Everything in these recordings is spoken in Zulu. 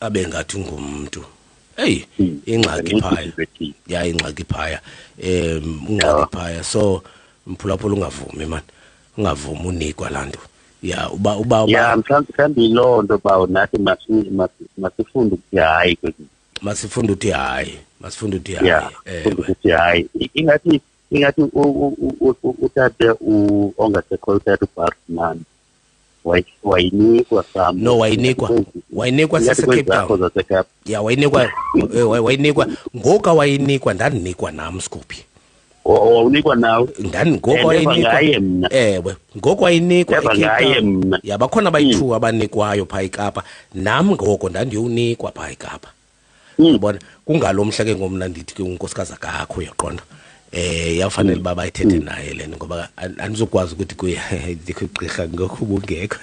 abengathi ungumntu hey ingxaki phaya ya ingxaki phaya ingxaki phaya so mphulaphula ungavumi man ungavumi unikwa lanto ya uba ya mhlawumbe lo nto bawo nathi masifunde ukuthi hayi masifunde ukuthi hayi ukuthi hayi ingathi uthathe ongasekho uthathe uBartman wayinikwa some no wayinikwa sase-Cape Town ya wayinikwa ngoka wayinikwa ndaninikwa nam Scoopy wawunikwa nawe ngoku wayinikwa ya bakhona abayi-2 abanikwayo phaa eKapa nam ngoko ndandiyowunikwa phaa eKapa yabona kungalo mhla ke ngomna ndithi ke unkosikazi akakho uyaqonda yafanele uba bayithethe naye lena ngoba andizokwazi ukuthi kuye ndikugqirha ngoku ubungekho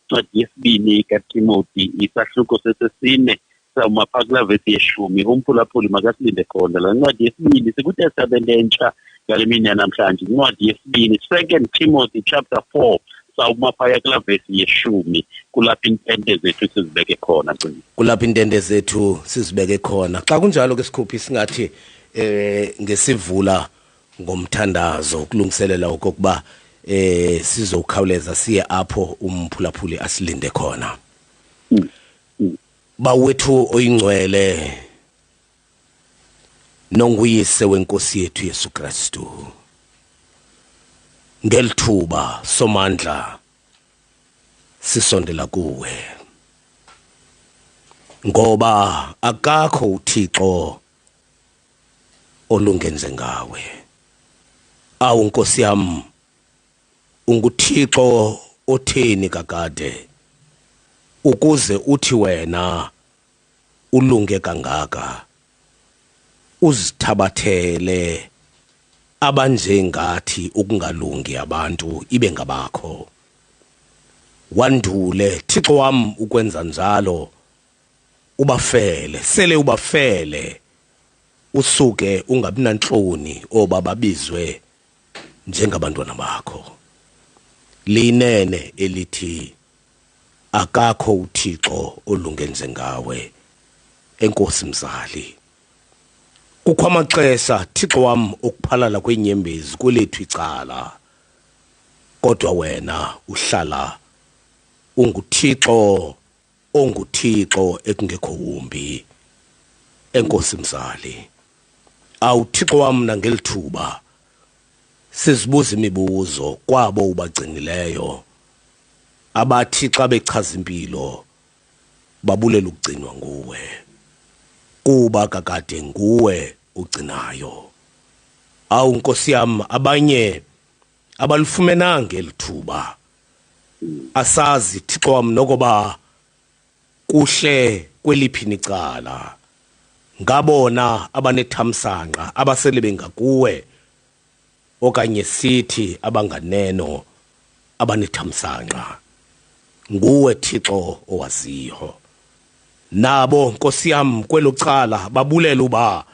ncwadi yesibini kaTimothy isahluko sesesine sawuma phaa kulaa vesi yeshumi umphulaphuli makasilinde khona laa ncwadi yesibini sikuTestamente entsha ngale mini yanamhlanje incwadi yesibini 2 Timothy chapter 4 sawuma phaya kulaa vesi yeshumi kulapho intente zethu sizibeke khona kulapho intente zethu sizibeke khona xa kunjalo ke sikhuphi singathi ngesivula ngomthandazo kulungiselela okokuba sizokhawuleza siye apho umphulaphuli asilinde khona bawethu oyingcwele nonguyise wenkosi yethu Yesu Kristu ngelithuba somandla sisondela kuwe ngoba akakho uThixo olungenze ngawe awu nkosi yami unguThixo otheni kakade ukuze uthi wena ulunge kangaka uzithabathele abanjengathi ukungalungi abantu ibe ngabakho wandule Thixo wami ukwenza njalo ubafele sele ubafele usuke ungabi nanhloni obaba bizwe njengabantwana bakho linene elithi akakho uThixo olungenze ngawe enkosi mzali kukho amaxesha Thixo wami okuphalala kwenyembezi kwelethu icala kodwa wena uhlala unguThixo onguThixo ekungekho wumbi enkosi mzali awuThixo wami nangelithuba sizibuza imibuzo kwabo ubagcinileyo abathi xa bechaza impilo babulela ukugcinwa nguwe kuba kakade nguwe ugcinayo awu nkosi yami abanye abalifumenanga elithuba asazi Thixo wami nokuba kuhle kweliphi nicala ngabona abanethamsanqa abasele bengakuwe okanye sithi abanganeno abanethamsanqa nguwe Thixo owaziyo nabo nkosi yami kwelocala babulela uba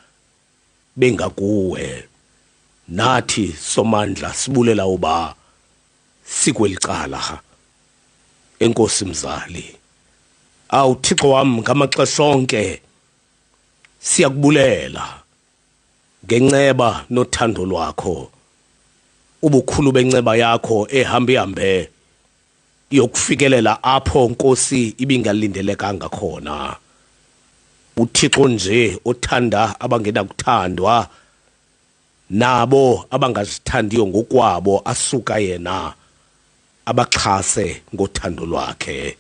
bengakuwe nathi somandla sibulela uba sikwelicala enkosi mzali awu Thixo wami ngamaxesha onke siyakubulela ngenceba nothando lwakho ubukhulu benceba yakho ehambe yokufikelela apho nkosi ibingalindelekanga khona uThixo nje othanda abangena kuthandwa nabo abangazithandiyo ngokwabo asuka yena abaxhase ngothando lwakhe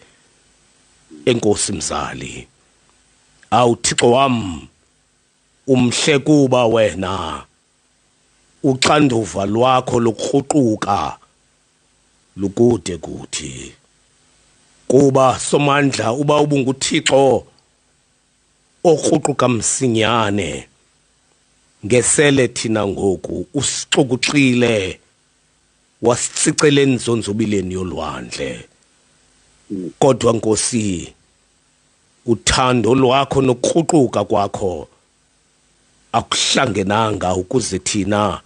enkosi mzali awu Thixo wami umhle kuba wena uxanduva lwakho lokukruquka lukude kuthi kuba somandla uba ubunguThixo okruquka msinyane ngesele thina ngoku usixukuxile wasicicela enzonzobileni yolwandle kodwa nkosi uthando lwakho nokukruquka kwakho akuhlangenanga ukuze thina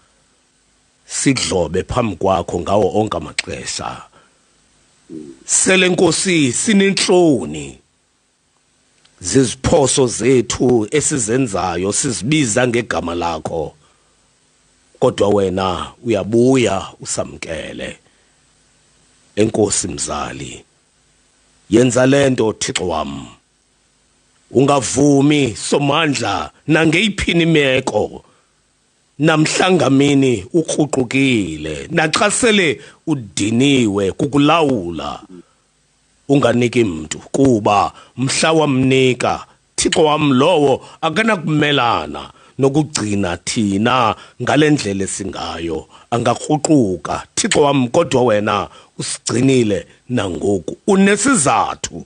sidlobe phambi kwakho ngawo onke amaxesha sele Nkosi sinenhloni ziziphoso zethu esizenzayo sizibiza ngegama lakho, kodwa wena uyabuya usamkele. Enkosi mzali, yenza lento Thixo wami, ungavumi Somandla nangeyiphini imeko, namhlangamini ukruqukile naxasele udiniwe kukulawula. Unganiki mntu kuba mhla wamnika Thixo wami lowo akanakumelana nokugcina thina ngalendlela singayo, angakruquka Thixo wami, kodwa wena usigcinile nangoku unesizathu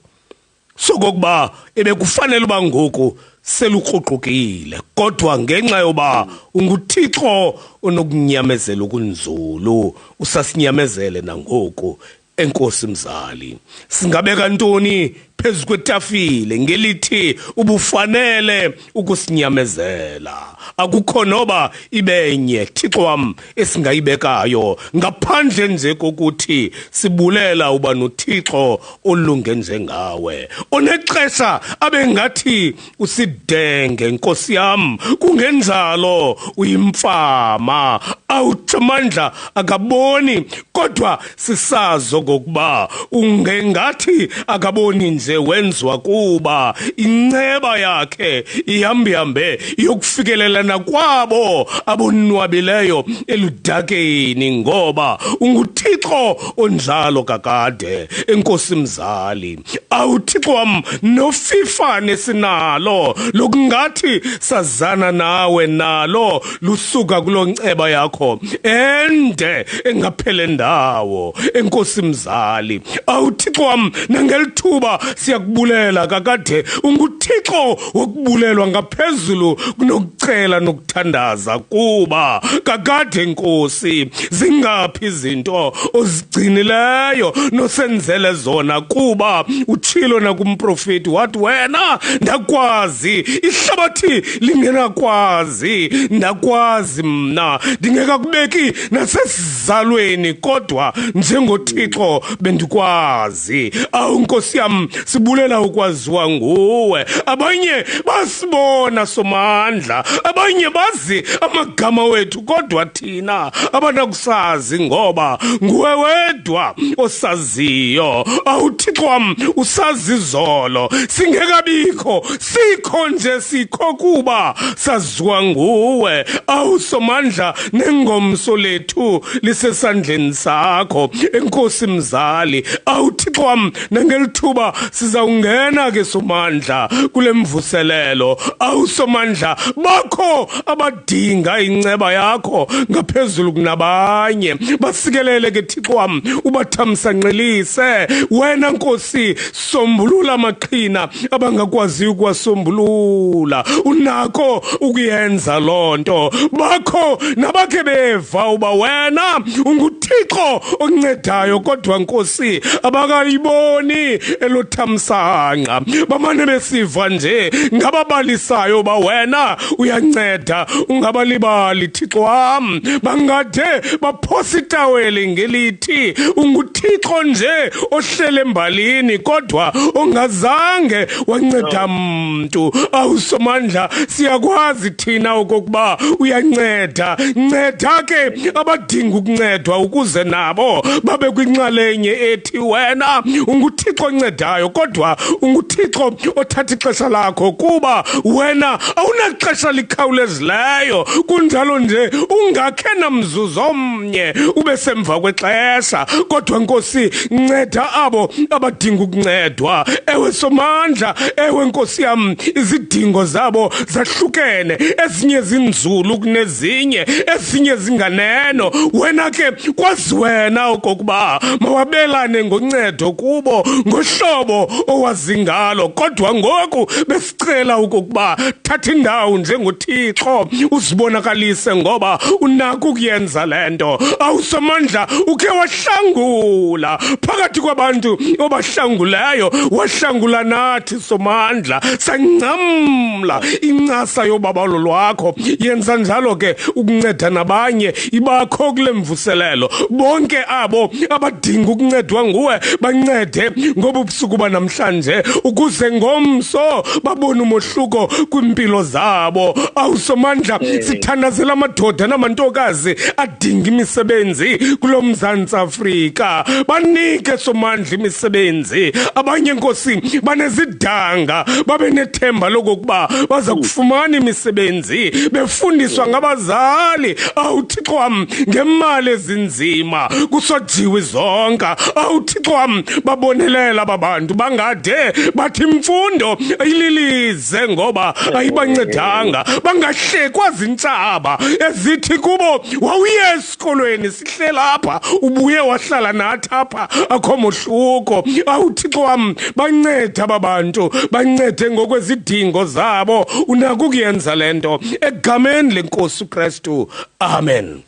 sokokuba ebekufanele uba ngoku selukruqukile, kodwa ngenxa yoba unguThixo onokunyamezela okunzulu usasinyamezele nangoku. Enkosi mzali, singabeka ntoni phezu kwetafile ngelithi ubufanele ukusinyamezela? Akukho noba ibenye Thixo wam esingayibekayo ngaphandle nje kokuthi sibulela uba noThixo olunge njengawe, onexesha abengathi usidenge. Nkosi yam, kungenjalo uyimfama, awuThamandla akaboni, kodwa sisazo kokuba ungengathi akaboni nje wenzwa kuba inceba yakhe ihambe yokufikelela nakwabo abonwabileyo eludakeni, ngoba unguThixo onjalo kakade. Enkosi mzali, awuThixo wam, nofifane sinalo lokungathi sazana nawe nalo lusuka kulo nceba yakho ende engaphele ndawo. Enkosi mzali, awuThixo wam, nangelithuba siyakubulela kakade. UnguThixo wokubulelwa ngaphezulu kunokucela nokuthandaza, kuba kakade Nkosi zingaphi izinto ozigcinileyo nosenzele zona, kuba utshilo nakumprofeti wathi wena ndakwazi ihlabathi lingenakwazi, ndakwazi mna ndingekakubeki nasesizalweni, kodwa njengoThixo bendikwazi. Awu Nkosi yam, sibulela ukwaziwa nguwe. Abanye basibona Somandla, abanye bazi amagama wethu, kodwa thina abanakusazi, ngoba nguwe wedwa osaziyo. AwuThixo wam, usazi izolo singekabikho, sikho nje sikho kuba saziwa nguwe. Awu Somandla, nengomso lethu lisesandleni sakho. Enkosi mzali, awuThixo wam, nangelithuba sizawungena ke Somandla kule mvuselelo. Awu Somandla, bakho abadinga inceba yakho ngaphezulu kunabanye, basikelele ke Thixo wam, ubathamsanqelise. Wena Nkosi, sombulula amaqhina abangakwazi ukuwasombulula, unakho ukuyenza lonto. Bakho nabakhe beva uba wena unguThixo oncedayo, kodwa Nkosi abakayiboni elothamsanqa, bamane besiva nje ngababalisayo ba wena uyanceda. Ungabalibali Thixo wam, bangade baphosa itaweli ngelithi unguThixo nje ohlele embalini, kodwa ongazange wanceda mntu. Awu Somandla, siyakwazi thina okokuba uyanceda. Nceda ke abadinga ukuncedwa ukuze nabo babe kwinxalenye ethi wena unguThixo oncedayo, kodwa unguThixo othatha ixesha lakho, kuba wena awunaxesha likhawulezileyo. Kunjalo nje ungakhe namzuzu omnye ube semva kwexesha, kodwa Nkosi, nceda abo abadinga ukuncedwa. Ewe Somandla, ewe Nkosi yam, izidingo zabo zahlukene, ezinye zinzulu kunezinye, ezinye zinganeno. Wena ke kwazi wena okokuba mawabelane ngoncedo kubo ngohlobo uhlobo owazingalo, kodwa ngoku besicela ukuba thatha indawo njengoThixo uzibonakalise ngoba unako ukuyenza lento. Awusomandla ukhe wahlangula phakathi kwabantu obahlanguleyo, wahlangula nathi Somandla, sancamla incasa yobabalo lwakho. Yenza njalo ke ukunceda nabanye ibakho kule mvuselelo. Bonke abo abadinga ukuncedwa nguwe bancede ngoba ubusuku banamhlanje, ukuze ngomso babone umohluko kwimpilo zabo. Awusomandla, sithandazela amadoda namantokazi adinga imisebenzi kulo Mzantsi Afrika. Banike Somandla imisebenzi. Abanye Nkosi banezidanga, babe nethemba lokuba baza kufumana imisebenzi, befundiswa ngabazali. AwuThixo wam, ngemali ezinzima kusojiwe zonka. AwuThixo wam, babonelela babantu bangade bathi imfundo ayililize ngoba ayibancedanga, bangahlekwa zintshaba ezithi kubo wawuye esikolweni sihlela apha ubuye wahlala nathi apha akho mohluko. AwuThixo wam, bancede ababantu, bancede ngokwezidingo zabo. Unako ukuyenza lento egameni lenkosi uKristu. Amen.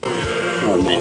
Amen.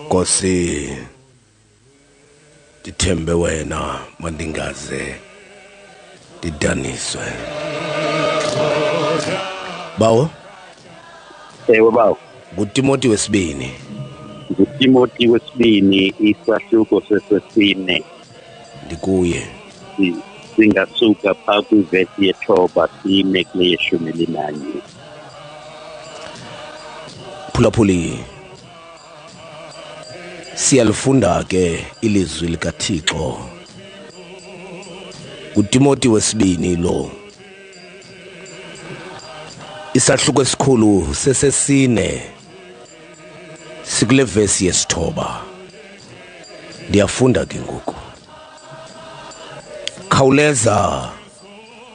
Nkosi dithembe wena mandingaze didaniswe bawo ewe bawo nguTimothy wesibini isahluko sesesine ndikuye singasuka phaa kwivesi yethoba sime kule yeshumi elinanye. Phulaphuli siyalifunda ke ilizwi likaThixo nguTimothy wesibini lo isahluko esikhulu sesesine sikule vesi yesithoba. Ndiyafunda ke ngoku. Khawuleza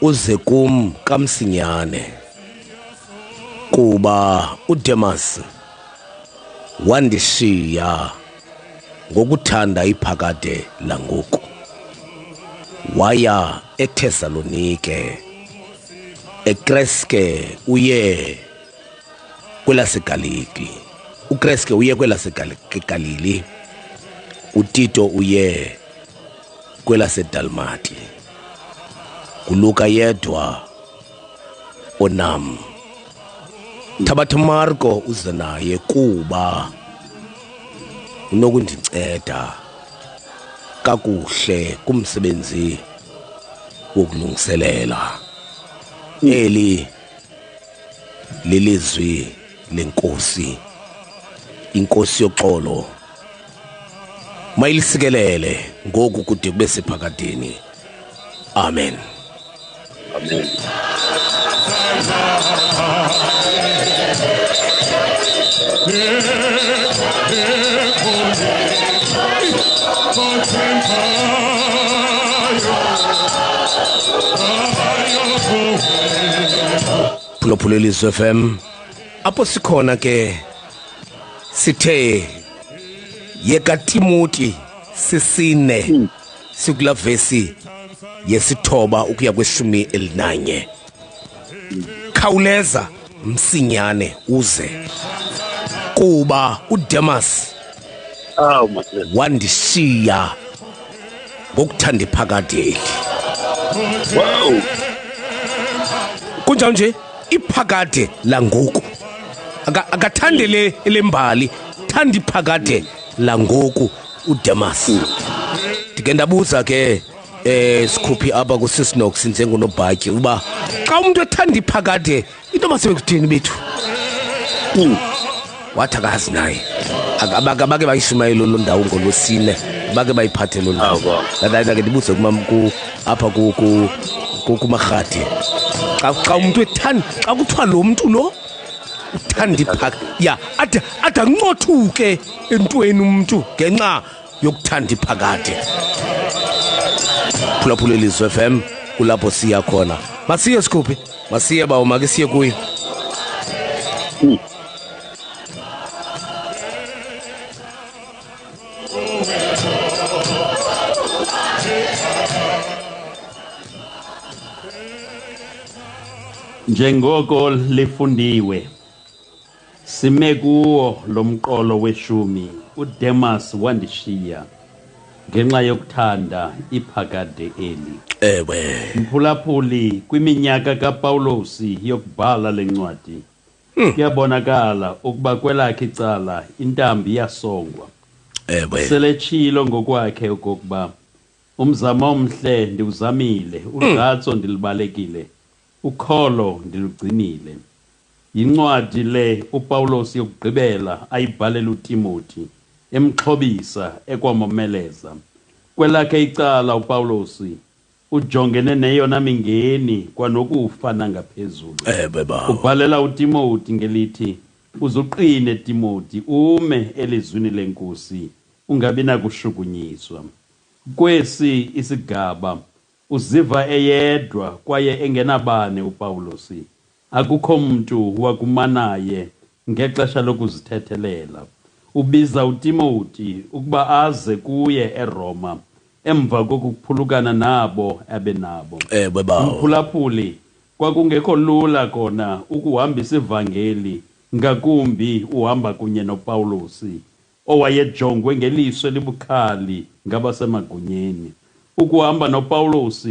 uze kum kamsinyane kuba uDemas wandishiya ngokuthanda iphakade langoku waya eThesalonike, eKreske uye kwelaseGalili, uKreske uye kwelaseGalili, uTito uye kwelaseDalmati, uLuka yedwa onam. Thabatha Marko uze naye kuba unokundinceda kakuhle kumsebenzi wokulungiselela eli lelizwi lenkosi, inkosi yoxolo mayilisikelele ngoku kude kube sephakadeni. Amen. Amen. Phulaphula Ilizwi FM apho sikhona ke sithe yekaTimothy sesine sikula vesi yesithoba ukuya kweshumi elinanye. Khawuleza msinyane uze kuba uDemas wandishiya ngokuthanda iphakade. Wow. Kunjalo nje iphakade langoku akathandele elembali, thanda iphakade langoku uDemas. Ndike ndabuza ke sikhuphi apha kuSisinox njengonobhatyi uba xa umuntu ethanda iphakade into masebekuthini bethu. Wathi akazi naye abake bayishumayela lo ndawo ngolwesine, bake bayiphathe lo ndawo. Ndake ndibuze apha kuMarhadi xa umuntu ethanda, xa kuthiwa lo mntu lo uthanda iphaka ya ade anqothuke entweni umuntu ngenxa yokuthanda iphakade. Phulaphula Ilizwe FM kulapho siya khona. Masiye Skhuphi, masiye bawo, make siye kuyo. Njengoko lifundiwe sime kuwo lomqolo weshumi uDemas wandishiya ngenxa yokuthanda iphakade eli. Ewe Mphulaphuli kwiminyaka kaPawulos yokubhala lencwadi kuyabonakala ukuba kwelakhe icala intambi yasongwa. ewe Seletshilo ngokwakhe okokuba umzamo omhle ndiwuzamile, ugatso ndilibalekile, ukholo ndilugcinile. Yincwadi le uPawulos yokugqibela ayibhalela uTimoti emxhobisa ekwamomeleza. Kwelakhe icala uPawulos ujongene neyona mingeni kwanokufa nangaphezulu. ewe bawo. Ubhalela uTimoti ngelithi uzuqine Timoti, ume elizwini lenkosi, ungabi nakushukunyiswa. Kwesi isigaba uziva eyedwa kwaye engenabane uPawulos. Akukho mntu wakumanaye ngexesha lokuzithethelela. Ubiza uTimoti ukuba aze kuye eRoma emva kokuphulukana nabo abenabo. Ewe bawo. Mphulaphuli kwakungekho lula kona ukuhambisa ivangeli, ngakumbi uhamba kunye noPawulos owayejongwe ngeliso elibukhali ngabasemagunyeni. Ukuhamba noPawulos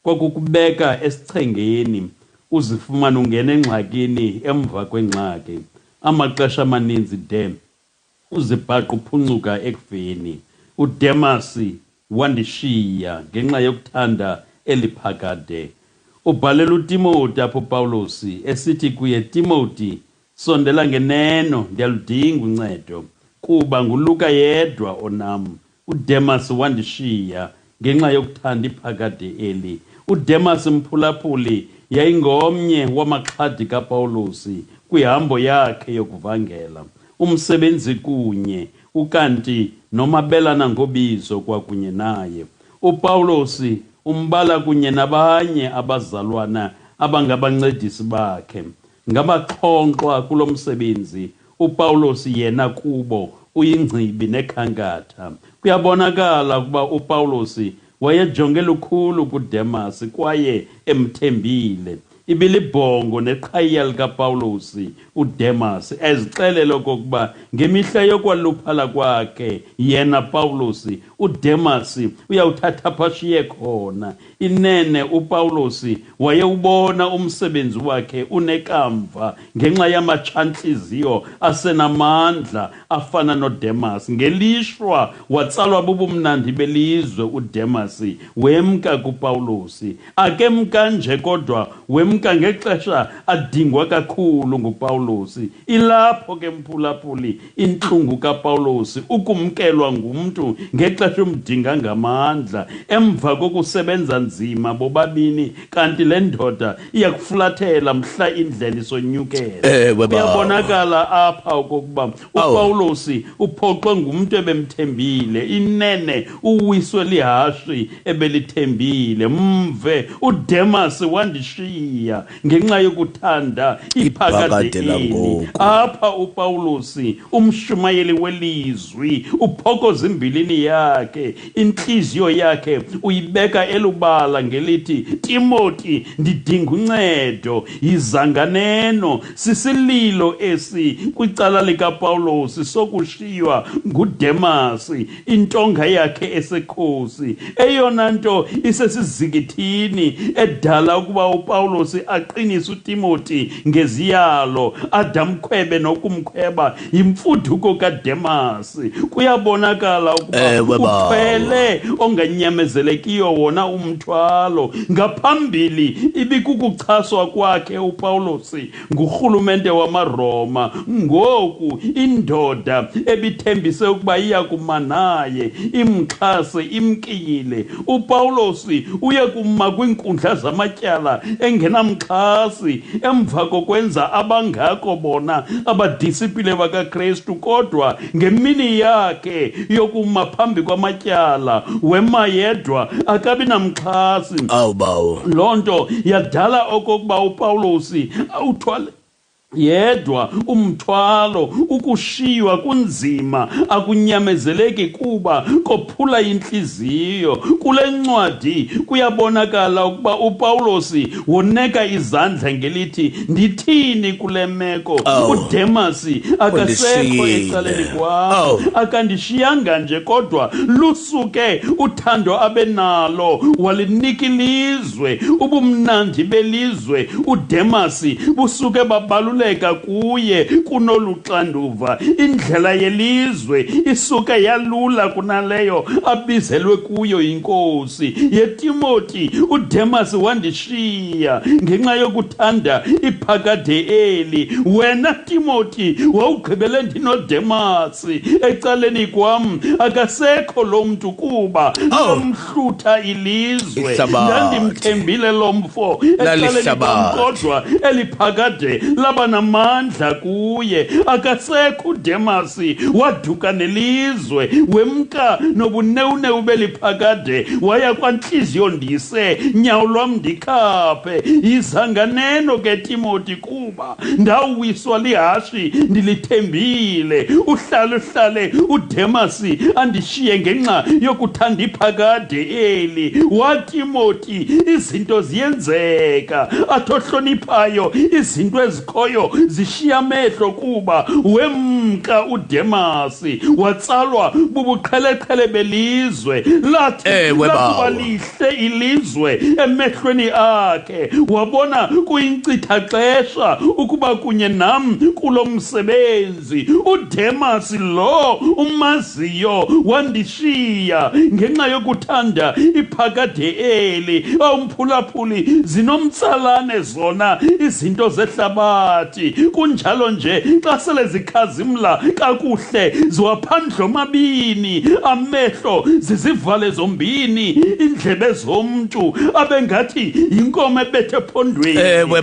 kwakukubeka esichengeni, uzifumana ungena engxakini emva kwengxaki. Amaxesha amaninzi de uzibhaqa uphuncuka ekufeni. uDemas wandishiya ngenxa yokuthanda eliphakade. Ubhalela uTimoti apho Pawulos esithi kuye, Timoti, sondela ngeneno, ndiyaludinga uncedo, kuba nguLuka yedwa onam. uDemas wandishiya ngenxa yokuthanda iphakade eli. uDemas mphulaphuli yayingomnye wamaxhadi kaPawulos kwihambo yakhe yokuvangela, umsebenzi kunye, ukanti nomabelana ngobizo kwakunye naye. uPawulos umbala kunye nabanye abazalwana abangabancedisi bakhe, ngabaxhonkxwa kulo msebenzi. uPawulos yena kubo uyingcibi nekhankatha. Kuyabonakala ukuba uPawulos wayejonge lukhulu kuDemas kwaye emthembile. Ibilibhongo neqhayiya likaPawulos uDemas ezixelela okokuba ngemihla yokwaluphala kwakhe yena Pawulos uDemas uyawuthatha phashiye khona. Inene uPawulos wayewubona umsebenzi wakhe unekamva ngenxa yamatshantliziyo asenamandla afana noDemas. Ngelishwa watsalwa bubumnandi belizwe uDemas wemka kuPawulos. Akemka nje kodwa wemka ngexesha adingwa kakhulu nguPawulos. Ilapho ke mphulaphuli intlungu kaPawulos ukumkelwa ngumntu ngexesha umdinga ngamandla, emva kokusebenza nzima bobabini, kanti le ndoda iyakufulathela mhla indlela isonyukela. Kuyabonakala apha okokuba uPawulos uphoxwe ngumntu ebemthembile. Inene uwiswe lihashi ebelithembile. Mve uDemas wandishiya ngenxa yokuthanda iphakade eli. Apha uPawulos umshumayeli welizwi uphokoza imbilini yakhe, inhliziyo yakhe uyibeka elubala ngelithi, Timoti, ndidinga uncedo, yizanganeno. Sisililo esi kwicala likaPawulos sokushiywa nguDemas, intonga yakhe esekhosi. Eyona nto isesizikithini edala ukuba uPawulos aqinise uTimoti ngeziyalo adamkhwebe nokumkhweba yimfuduko kaDemas. Kuyabonakala ukuba ukhwele onganyamezelekiyo wona umthwalo. Ngaphambili ibikukuchaswa kwakhe uPawulos ngurhulumente wamaRoma. Ngoku indoda ebithembise ukuba iyakuma naye imxhase imkile. uPawulos uye kuma kwinkundla zamatyala engena namxhasi emva kokwenza abangako bona abadisipile bakaKristu, kodwa ngemini yakhe yokuma phambi kwamatyala wema yedwa akabi namxhasi. Awubawo Loo nto yadala okokuba uPawulosi awuthwale yedwa umthwalo, ukushiywa kunzima akunyamezeleki kuba kophula inhliziyo. Kule ncwadi kuyabonakala ukuba uPawulosi woneka izandla ngelithi ndithini kule meko. uDemasi akasekho ecaleni kwam, akandishiyanga nje kodwa lusuke uthando abenalo walinika ilizwe, ubumnandi belizwe uDemasi busuke babalule kuye kunoluxanduva. Indlela yelizwe isuke yalula kunaleyo abizelwe kuyo inkosi. yeTimoti uDemasi wandishiya ngenxa yokuthanda iphakade eli. Wena Timoti wawugqibele ndinoDemasi ecaleni kwam, akasekho lo mntu kuba amhlutha ilizwe. Ndandimthembile lo mfo ecaleni kwam, kodwa eliphakade laba namandla kuye. Akasekho uDemasi waduka nelizwe, wemka nobunewunewu beliphakade waya kwanhliziyo ndise, nyawo lwam ndikhaphe. Yiza nganeno ke Timoti kuba ndawiswa lihashi ndilithembile. Uhlale uDemasi andishiye ngenxa yokuthanda iphakade eli. WaTimoti izinto ziyenzeka, athohloniphayo izinto ezikhoyo zishiya amehlo kuba wemka uDemasi. Watsalwa bubuqheleqhele belizwe, lathi lakuba lihle ilizwe emehlweni akhe. Wabona kuyincitha xesha ukuba kunye nam kulo msebenzi. uDemasi lo umaziyo wandishiya ngenxa yokuthanda iphakade eli. Umphulaphuli zinomtsalane zona izinto zehlabathi, kunjalo nje xa sele zikhazimla kakuhle ziwaphandle omabini amehlo, zizivale zombini indlebe zomntu abengathi yinkomo ebethe ephondweni,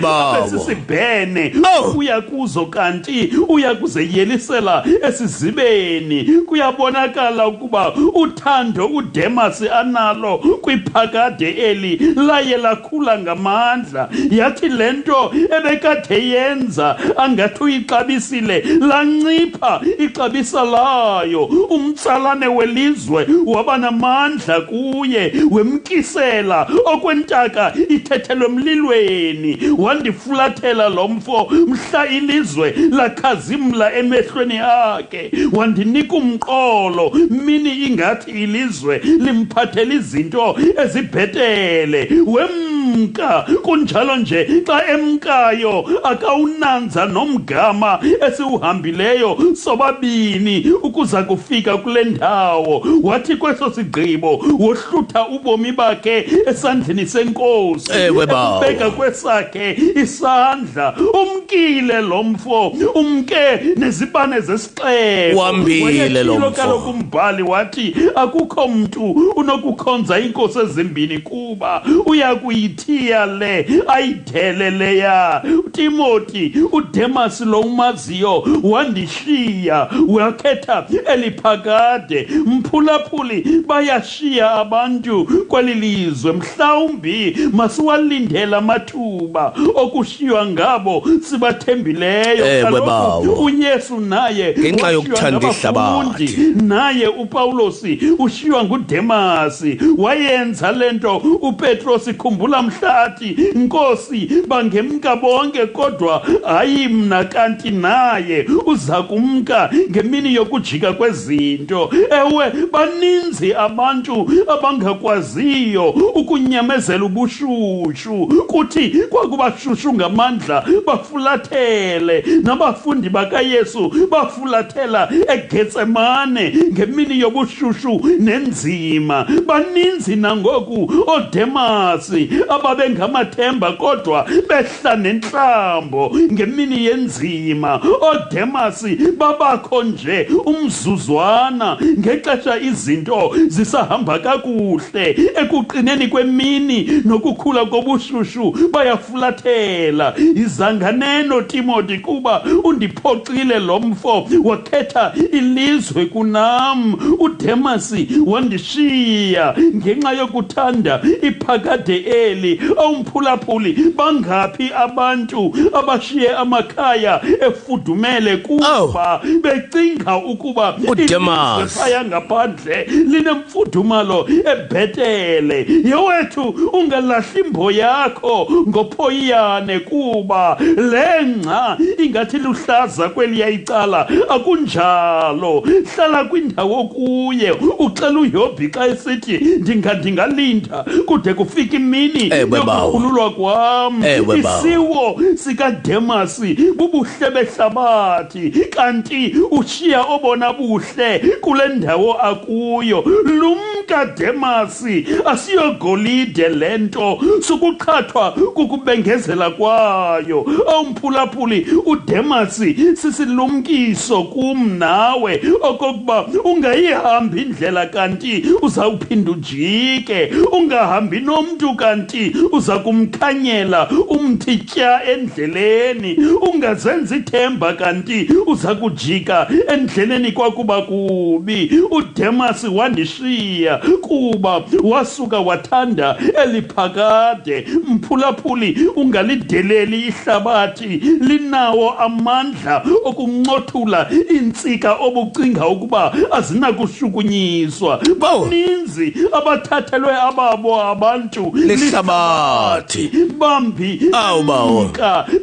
abesisibhene uya kuzo kanti uya kuzeyelisela esizibeni. Kuyabonakala ukuba uthando uDemasi analo kwiphakade eli laye lakhula ngamandla. Yathi lento ebekade yenza angathi uyixabisile lancipha ixabisa layo. Umtsalane welizwe waba namandla kuye, wemkisela okwentaka ithethelwe emlilweni. Wandifulathela lo mfo mhla ilizwe lakhazimla emehlweni akhe. Wandinika umqolo mini ingathi ilizwe limphathela izinto ezibhetele. Wemka kunjalo nje xa emkayo akawunanza nomgama esiuhambileyo sobabini ukuza kufika kule ndawo. Wathi kweso sigqibo wohlutha ubomi bakhe esandleni senkosi, ekubeka kwesakhe isandla. Umkile lo mfo, umke nezibane zesixeko. Wambile lo mfo. Kaloku umbhali wathi akukho mntu unokukhonza inkosi ezimbini kuba uya kuyithiya le ayidele leya. Timoti uDemasi lo umaziyo wandishiya, wakhetha eliphakade. Mphulaphuli bayashiya abantu kweli lizwe, mhlawumbi masiwalindela amathuba okushiywa ngabo sibathembileyo. Kaloku uYesu naye ngenxa yokuthanda ihlabathi, naye uPawulosi ushiywa nguDemasi. Wayenza lento uPetrosi, khumbula mhlathi Nkosi bangemka bonke kodwa hayi mna, kanti naye uza kumka ngemini yokujika kwezinto. Ewe baninzi abantu abangakwaziyo ukunyamezela ubushushu, kuthi kwakuba shushu ngamandla bafulathele. Nabafundi bakaYesu bafulathela eGetsemane ngemini yobushushu nenzima. Baninzi nangoku oDemasi ababengamathemba kodwa behla nenhlambo ngemini yenzima. ODemasi babakho nje umzuzwana ngexesha izinto zisahamba kakuhle. Ekuqineni kwemini nokukhula kobushushu bayafulathela. Izanganeno Timothy kuba undiphoxile lo mfo wakhetha ilizwe kunam. UDemasi wandishiya ngenxa yokuthanda iphakade eli. Awumphulaphuli bangaphi abantu abashiye amakhaya efudumele kuba becinga ukuba ilizwe phaya ngaphandle linemfudumalo ebhetele. Yewethu ungalahli imbo yakho ngophoyane kuba lengca ingathi luhlaza kweliya icala. Akunjalo, hlala kwindawo kuye. Uxela uYobhi xa esithi ndingalinda kude kufika imini yokukhululwa kwam. Isiwo sikaDemasi bubuhle behlabathi, kanti ushiya obona buhle kule ndawo akuyo. Lumka Demasi, asiyogolide lento, sukuqhathwa kukubengezela kwayo. Awumphulaphuli uDemasi sisilumkiso kum nawe okokuba ungayihambi indlela kanti uzawuphinda ujike. Ungahambi nomntu kanti uza kumkhanyela umthitya endleleni. Ungazenzi ithemba kanti uza kujika endleleni kwakuba kubi. uDemasi wandishiya kuba wasuka wathanda eliphakade. Mphulaphuli ungalideleli ihlabathi, linawo amandla okuncothula intsika obucinga ukuba azinakushukunyiswa. Baninzi abathathelwe ababo abantu lihlabathi, bambi awubawo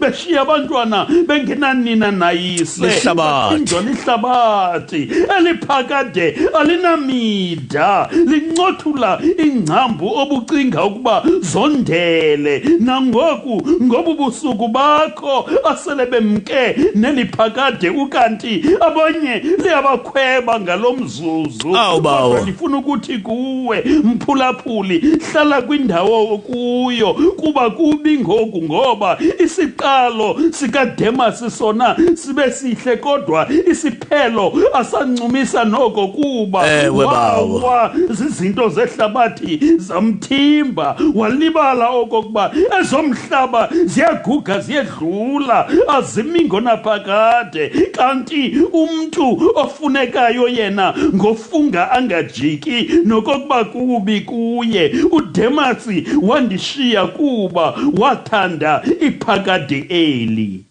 beshiya abantwana bengenanina nayise. Lihlabathi eliphakade alinamida, lincothula ingcambu obucinga ukuba zondele. Nangoku ngobu busuku bakho asele bemke neliphakade, ukanti abanye liyabakhweba ngalo mzuzu. Kodwa ndifuna ukuthi kuwe mphulaphuli, hlala kwindawo kuyo kuba kubi ngoku, ngoba isiqalo sikaDemasi sona sibe sihle kodwa isiphelo asancumisa noko kuba wawa zizinto zehlabathi zamthimba. Walibala okokuba ezomhlaba ziyaguga ziyedlula, azimi ngonaphakade, kanti umntu ofunekayo yena ngofunga angajiki nokokuba kubi kuye. uDemasi wandishiya kuba wathanda iphakade eli.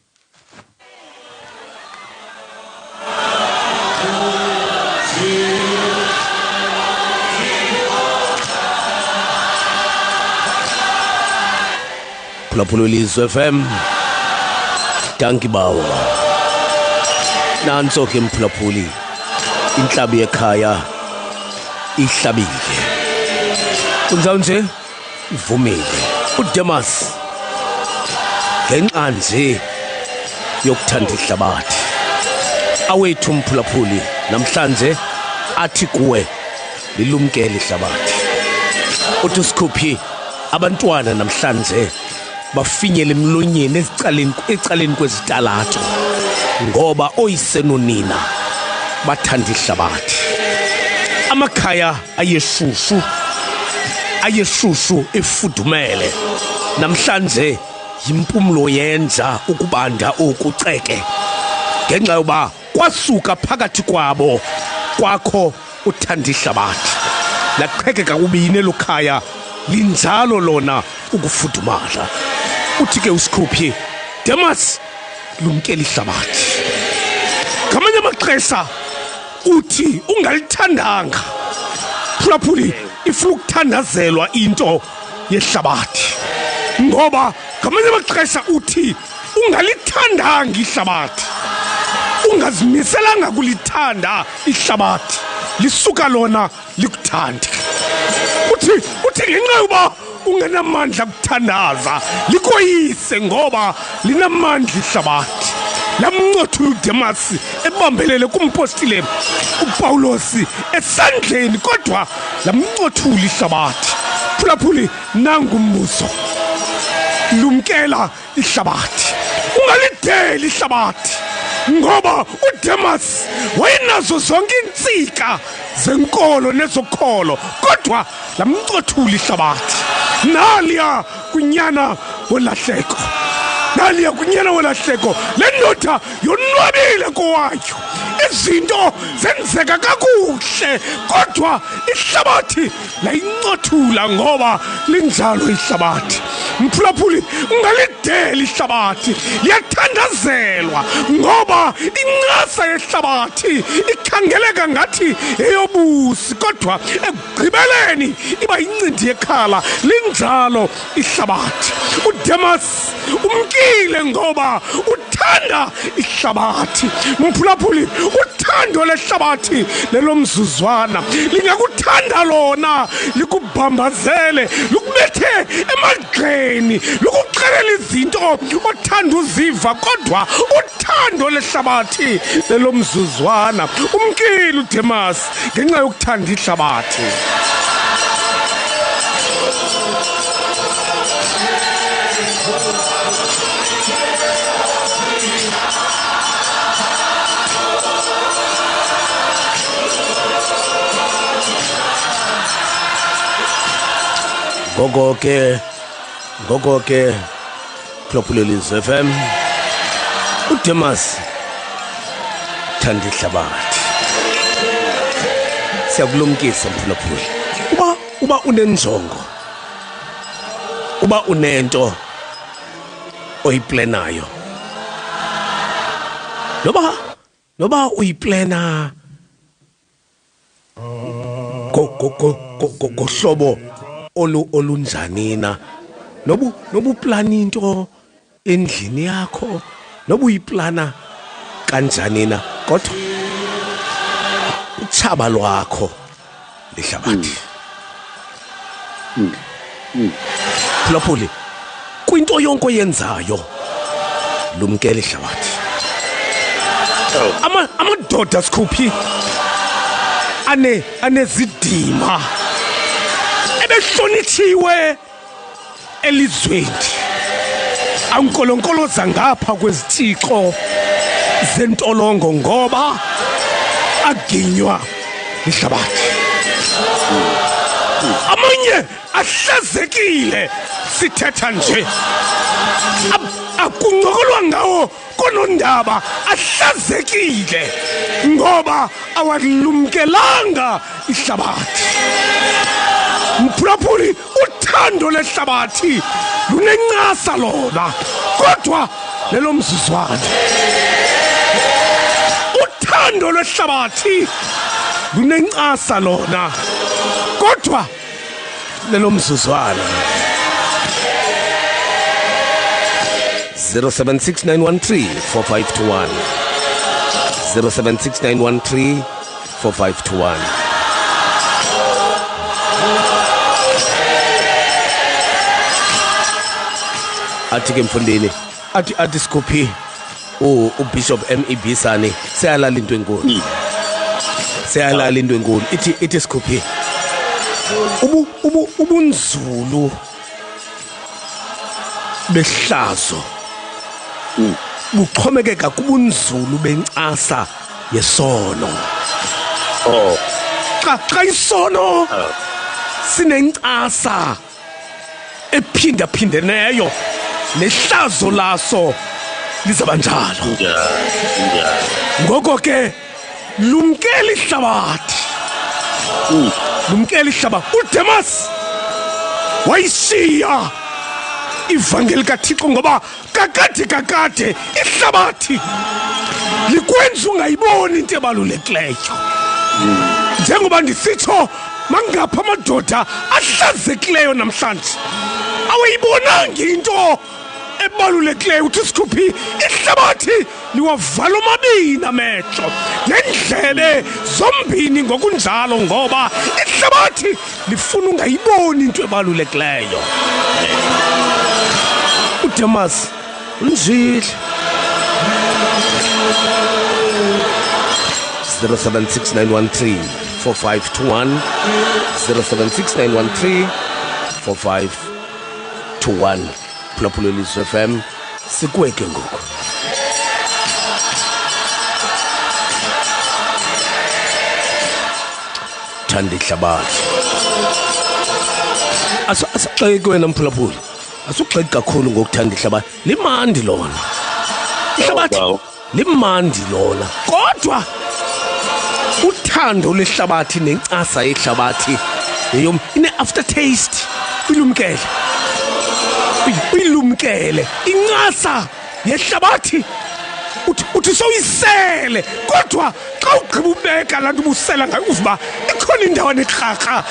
Phulaphuli Lizwe FM, danki bawo. Nanso ke mphulaphuli, inhlabi ekhaya ihlabile. Kunjalo nje ivumile. uDemasi ngenxa nje yokuthanda ihlabathi. Awethu mphulaphuli namhlanje athi kuwe lilumkele ihlabathi. Uthi Sikhuphi abantwana namhlanje bafinyele emlonyeni ecaleni kwezitalato ngoba oyise nonina bathanda ihlabathi. Amakhaya ayeshushu efudumele. Namhlanje yimpumlo yenza ukubanda okuceke ngenxa yoba kwasuka phakathi kwabo kwakho uthanda ihlabathi. Laqhekeka kubini elokhaya linjalo lona ukufudumala. Uthi ke uSikhuphi, Demasi lumkela ihlabathi. Ngamanye amaxesha uthi ungalithandanga. Phulaphuli ifuna ukuthandazelwa into yehlabathi, ngoba ngamanye amaxesha uthi ungalithandanga ihlabathi, ungazimiselanga kulithanda ihlabathi, lisuka lona likuthande. Uthi ngenxa yoba ungenamandla kuthandaza likoyise ngoba linamandla ihlabathi. Lamncothula uDemasi ebambelele kumpostile uPawulosi esandleni, kodwa lamncothula ihlabathi. Phulaphuli nangu umbuzo, lumkela ihlabathi ungalideli ihlabathi ngoba uDemas wayenazo zonke insika zenkolo nezokholo kodwa lamcothula ihlabathi naliya kunyana wolahleko lendoda yonwabile kowayo izinto zenzeka kakuhle kodwa ihlabathi layincothula ngoba linjalo ihlabathi mphulaphuli ungalideli ihlabathi liyathandazelwa ngoba incasa yehlabathi ikhangeleka ngathi eyobusi kodwa ekugqibeleni iba yincindi yekhala linjalo ihlabathi uDemas umkile ngoba uthanda ihlabathi mphulaphuli uthando lehlabathi lelomzuzwana lingakuthanda lona likubhambazele likubethe emagxeni lukuxelela izinto othanda uziva kodwa uthando lehlabathi lelomzuzwana umkile uDemas ngenxa yokuthanda ihlabathi Gogo ke Klopulelizwi FM uDemas thanda ihlabathi siyakulumkisa mphulaphuli uba unenjongo uba unento oyiplenayo noba uyiplena gohlobo olunjani na nobu plan into endlini yakho nobu uyiplana kanjani na kodwa uchaba lwakho lehlabathi Phulaphuli kwinto yonke oyenzayo lumkela ihlabathi amadoda Sikhuphi anezidima ebehlonithiwe elizweni ankolonkoloza ngapha kwezithixo zentolongo ngoba aginywa ihlabathi amanye ahlazekile sithetha nje akuncokolwa ngawo konondaba ahlazekile ngoba awalumkelanga ihlabathi mphulaphuli uthando lehlabathi lunencasa lona kodwa lelo mzuzwana uthando lehlabathi lunencasa lona kodwa lelo mzuzwana 0769134521 0769134521 athi ke mfundini athi Sikhuphi uBishop MEB Sani seyalala into enkulu ithi Sikhuphi ubunzulu behlazo buxhomekeka kubunzulu bencasa yesono xa isono sinencasa ephindaphindeneyo nehlazo laso lizabanjalo ngoko ke lumkela ihlabathi uDemas wayishiya ivangeli kaThixo ngoba kakade ihlabathi likwenza ungayiboni into ebalulekileyo njengoba ndisitsho mangapha amadoda ahlazekileyo namhlanje awuyibonanga into ebalulekileyo uthi Sikhuphi ihlabathi liwavala omabini amehlo nendlebe zombini ngokunjalo ngoba ihlabathi lifuna ungayiboni into ebalulekileyo uDemas unjile 0769134521 0769134521 phulaphula Lizwe FM sikweke ngoku. Thanda ihlabathi. Asixeke wena mphulaphula. Asugxeki kakhulu ngokuthanda ihlabathi. Limandi lona. Ihlabathi limandi lona. Kodwa uthando lehlabathi nencasa yehlabathi yom ine aftertaste. Uyilumkele incasa yehlabathi uthi soyisele kodwa xa ugqiba ubeka lanto ubusela ngayo uvuba ikhona indawo nekrakra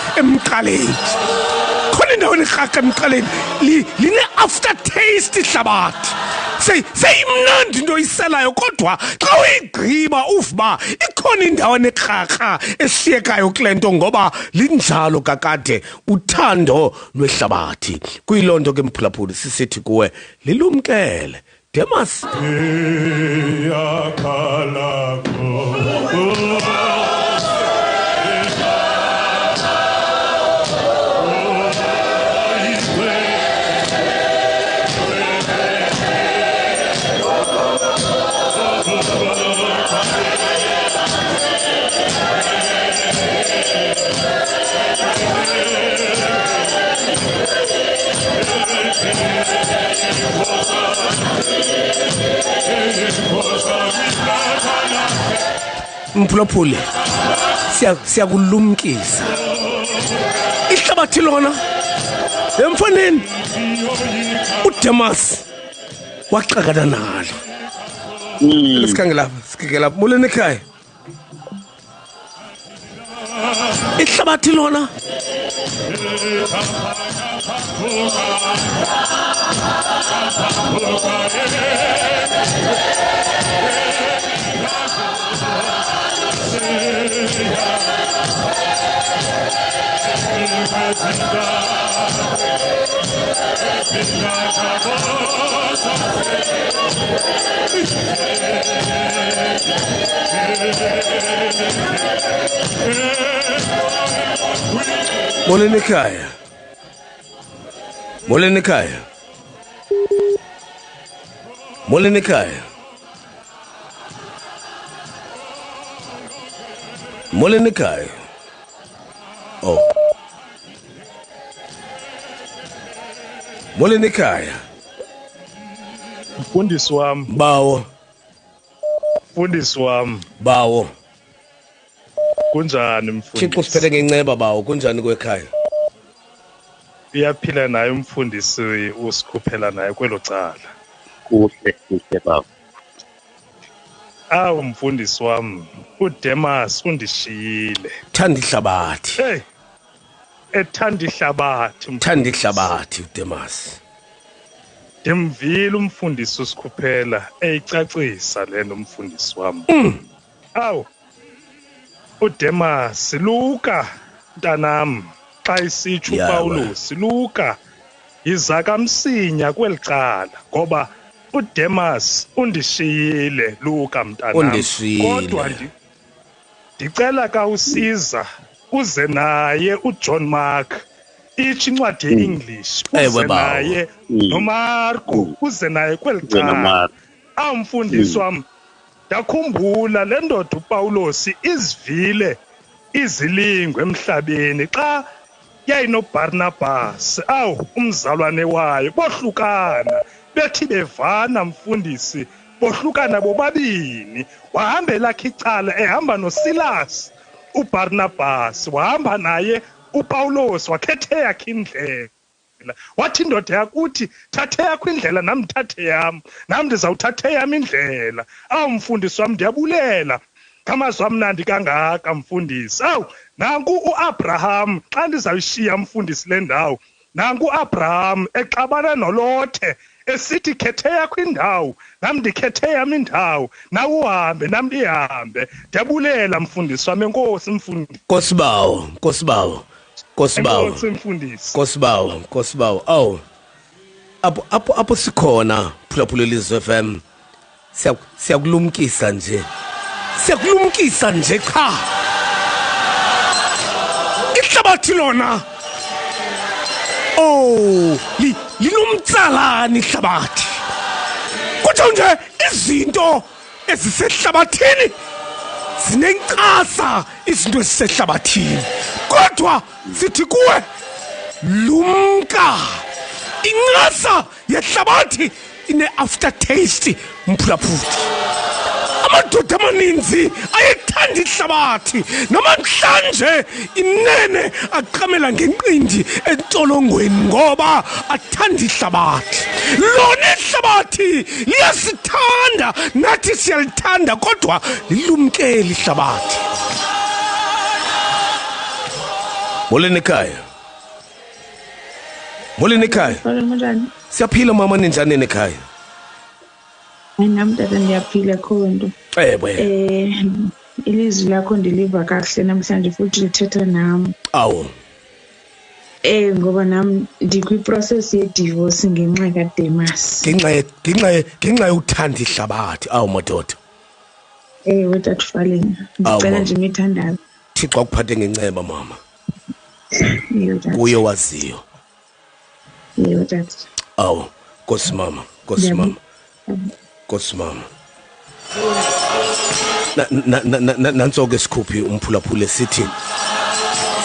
emqaleni line aftertaste ihlabathi seyimnandi into oyiselayo kodwa xa uyigqiba uvuba ikhona indawo nekrakra esiyekayo kule nto ngoba linjalo kakade uthando lwehlabathi kuyilonto ke mphulaphuli sisithi kuwe lilumkele Demas Mphulaphuli siyakulumkisa ihlabathi lona emfaneni uDemas waxakana nalo sikhangela muleni ekhaya ihlabathi lona Moleni ekhaya Moleni ekhaya Moleni ekhaya Moleni ekhaya Oh Moleni ekhaya Mfundisi wami bawo Mfundisi wami bawo kunjani mfundisi Thixo siphethe ngenceba bawo kunjani kwekhaya Uyaphila naye umfundisi usikhuphela naye kwelo cala kuhle baba Awu mfundisi wami uDemas undishiyile thanda ihlabathi ethanda ihlabathi thanda ihlabathi uDemas Demvile umfundisi usikhuphela eyicacisa lento umfundisi wami Awu uDemas Luka ntanami xa isitsho uPaulus Luka izakamsinya kwelicala ngoba uDemas undishiyile Luka mntanami kodwa ndicela ka usiza uze naye uJohn Mark ithi incwadi yeEnglish uze naye noMarko uze naye kwelicala amfundisi wami ndakhumbula le ndoda uPaulus izivile izilingwe emhlabeni xa yayinoBarnabas umzalwane wayo bohlukana bethi bevana mfundisi bohlukana bobabini wahambela icala ehamba noSilas uBarnabas wahamba naye uPaulus wakhethe yakhe indlela wathi indoda yakuthi thathe yakho indlela nami thathe yami nami ndizawuthathe yami indlela mfundisi wami ndiyabulela ngamazwi amnandi kangaka mfundisi nanku uAbraham xa ndizayishiya mfundisi le ndawo nanku uAbraham exabana nolothe esithi khethe yakho indawo nami ndikhethe yami indawo nawe uhambe nami ndihambe ndiyabulela mfundisi wami enkosi mfundisi Nkosibawo apho sikhona phulaphula Lizwe FM siyakulumkisa nje cha ihlabathi lona oh linomtsalane ihlabathi kuthi nje izinto ezisehlabathini zinencasa izinto ezisehlabathini kodwa sithi kuwe lumka incasa yehlabathi ine aftertaste mphulaphuli amadoda amaninzi ayethanda ihlabathi namhlanje inene aqhamela ngenqindi entolongweni ngoba athanda ihlabathi lona ihlabathi liyasithanda nathi siyalithanda kodwa lilumkele ihlabathi moleni ekhaya siyaphila mama ninjani ekhaya Nami tata ndiyaphila khonto. Ilizwi lakho ndiliva kahle namhlanje futhi lithetha nami. Awu. Ngoba nami ndikwi-process ye-divorce ngenxa kaDemas. Ngenxa yokuthanda ihlabathi. Awu madoda. Wethu Faleni. Ngicela nje mithandazo. Thixo akuphathe ngenceba mama. Kuyo waziyo. Tata. Awu, Nkosi mama. Nanso ke sikhuphi umphulaphule sithi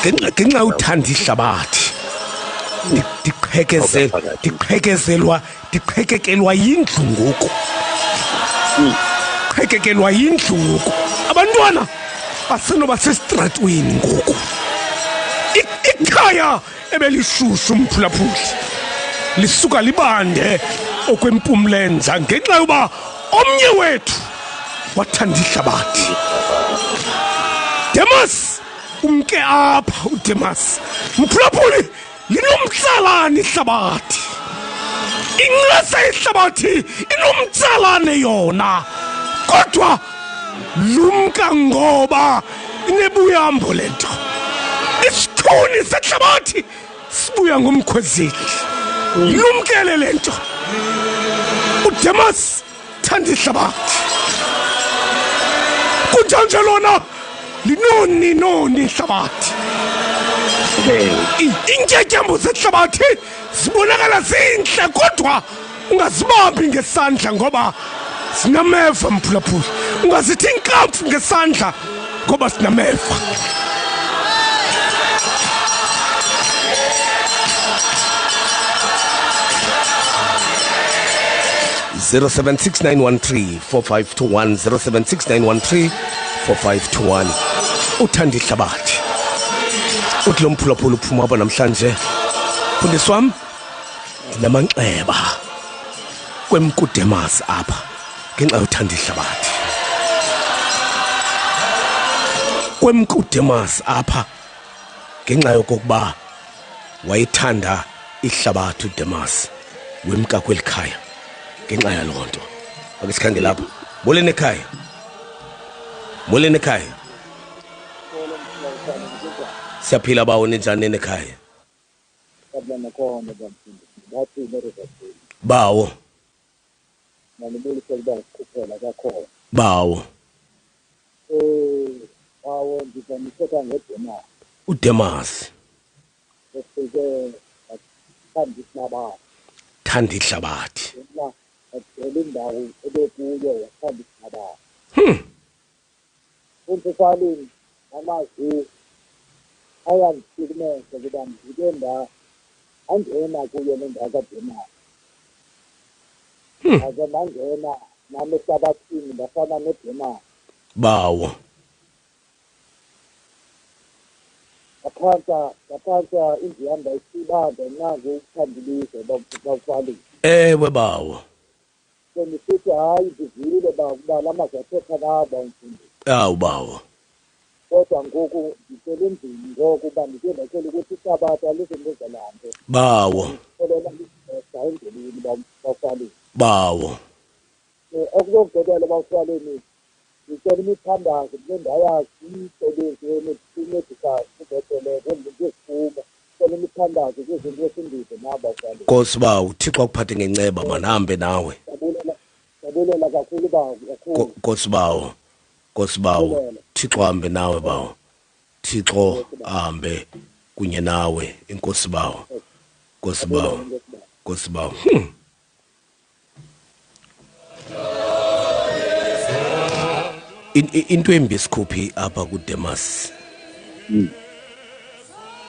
ngenxa uthanda ihlabathi diqhekezelwa yindlu ngoku qhekekelwa yindlu ngoku abantwana basenoba sestratweni ngoku ikhaya ebelishushu umphulaphuli lisuka libande okwempumlenza ngenxa yoba omnye wethu wathanda ihlabathi Demas umke apha uDemas mphulaphuli linomtsalane ihlabathi incasa ihlabathi inomtsalane yona kodwa lumka ngoba inebuyambo lento isithuni sehlabathi sibuya ngomkhwezeli lumkele lento uDemas thanda ihlabathi kunjanje lona linoni ihlabathi intshetyambo zehlabathi zibonakala zinhle kodwa ungazibambi ngesandla ngoba sinameva mphulaphuli ungazithi inkamfu ngesandla ngoba sinameva 0769134521 0769134521 uthanda ihlabathi uthi lo mphulaphula uphuma apha namhlanje mfundisi wami ndinamanxeba kwemkuDemas apha ngenxa yothanda ihlabathi kwemkuDemas apha ngenxa yokokuba wayethanda ihlabathi uDemas wemka kwelikhaya ngenxa yaloo nto ake sikhange lapha moleni ekhaya siyaphila bawo ninjani ekhaya bawo uDemas thanda ihlabathi indawo ebekuyo yathanda ihlabathi umfaleni amazi ayangihlukumeza ukuba ngike angena kuyo le ndawo kaDemas aze mangena nami ehlabathini ndafana noDemas bawo ngaphansi indlu yami ndayisibanda nangu ukuthandilize bawufaleni ewe bawo ngisithi hayi ndivile bakuba lamazwi athetha nabo mfundi awu bawo kodwa ngoku ngicela endlini ngoku uba ndike ndacela ukuthi ihlabathi alizengezelante bawo olela endleleni bawufaleni bawo okuzokugqibela bawufaleni ngicela imithandazo kule ndawo yazi umsebenzi wemedical kuzotele ngezifuma ngicela imithandazo kwizinto esindize nabo bawufaleni Nkosi bawo uThixo akuphathe ngenceba manahambe nawe Sabulela kakhulu bawo kakhulu Nkosi bawo Thixo ahambe nawe bawo Thixo ahambe kunye nawe inkosi bawo Nkosibawo into embi sikhuphi apha kuDemas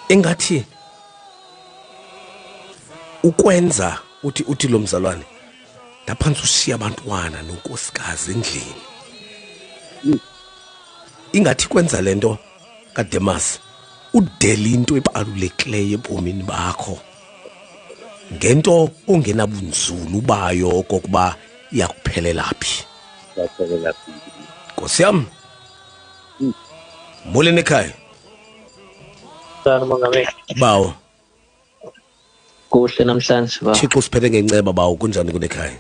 engathi ukwenza uthi lo mzalwane laphansi ushiya abantwana nonkosikazi endlini ingathi kwenza lento kaDemas udela into ebalulekileyo ebomini bakho ngento ongenabunzulu bayo kokuba iyakuphelela phi Nkosi yami molweni ekhaya bawo kuhle namhlanje ba Thixo siphethe ngenceba bawo kunjani kunekhaya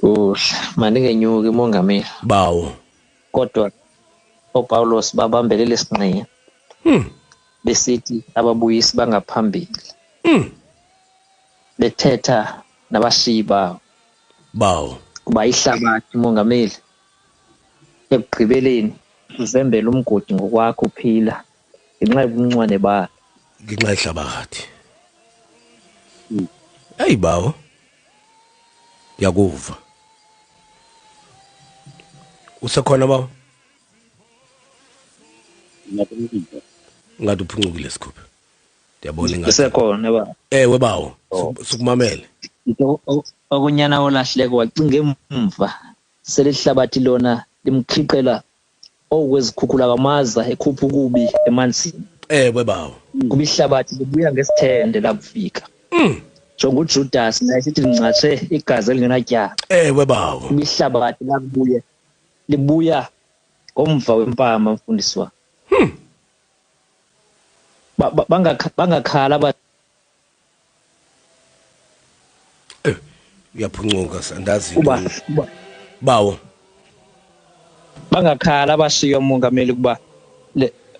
kuhle maningenyuki mongameli bawo kodwa oPaulos babambelele isinqe besithi ababuyisi bangaphambili bethetha nabashiba bawo kuba ihlabathi mongameli ekugqibeleni uzembela umgodi ngokwakho uphila ngenxa yobuncwane ba ngenxa ihlabathi hey bawo yakuva usekhona bawo ngathi uphuncukile sikhuphe ndiyabona ngathi usekhona ba ewe bawo sikumamele okunyana olahleko wacinga emva selihlabathi lona limkhiqela okwezikhukhula kamaza ekhupha kubi emanzini ewe bawo kuba ihlabathi libuya ngesithende lakufika jonga uJudas naye sithi lincatshe igazi elingenatyala ewe bawo kuba ihlabathi libuya ngomva wempama mfundisi wa bangakhala ba uyaphuncuka sandazi bawo bangakhala abashiya umongameli kuba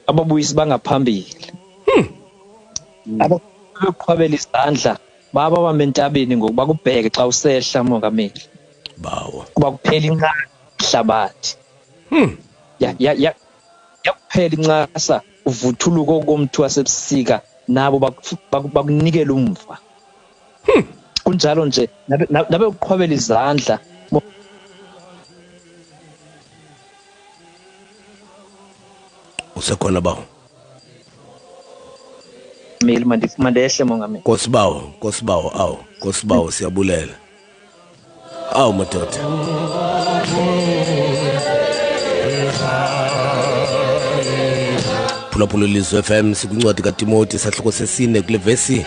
ababuyisi bangaphambili abaqhwabela isandla baba bamentabeni ngokuba kubheke xa usehla umongameli bawo kuba kuphela inqaba ihlabathi yakuphela incasa uvuthuluko komthu wasebusika nabo bakunikela umva kunjalo nje nabe uqhwabela izandla usekhona bawo meli mandehle mongameli Nkosibawo siyabulela awu madoda phulaphula Lizwe FM sikuncwadi kaTimothy sahloko sesine kule vesi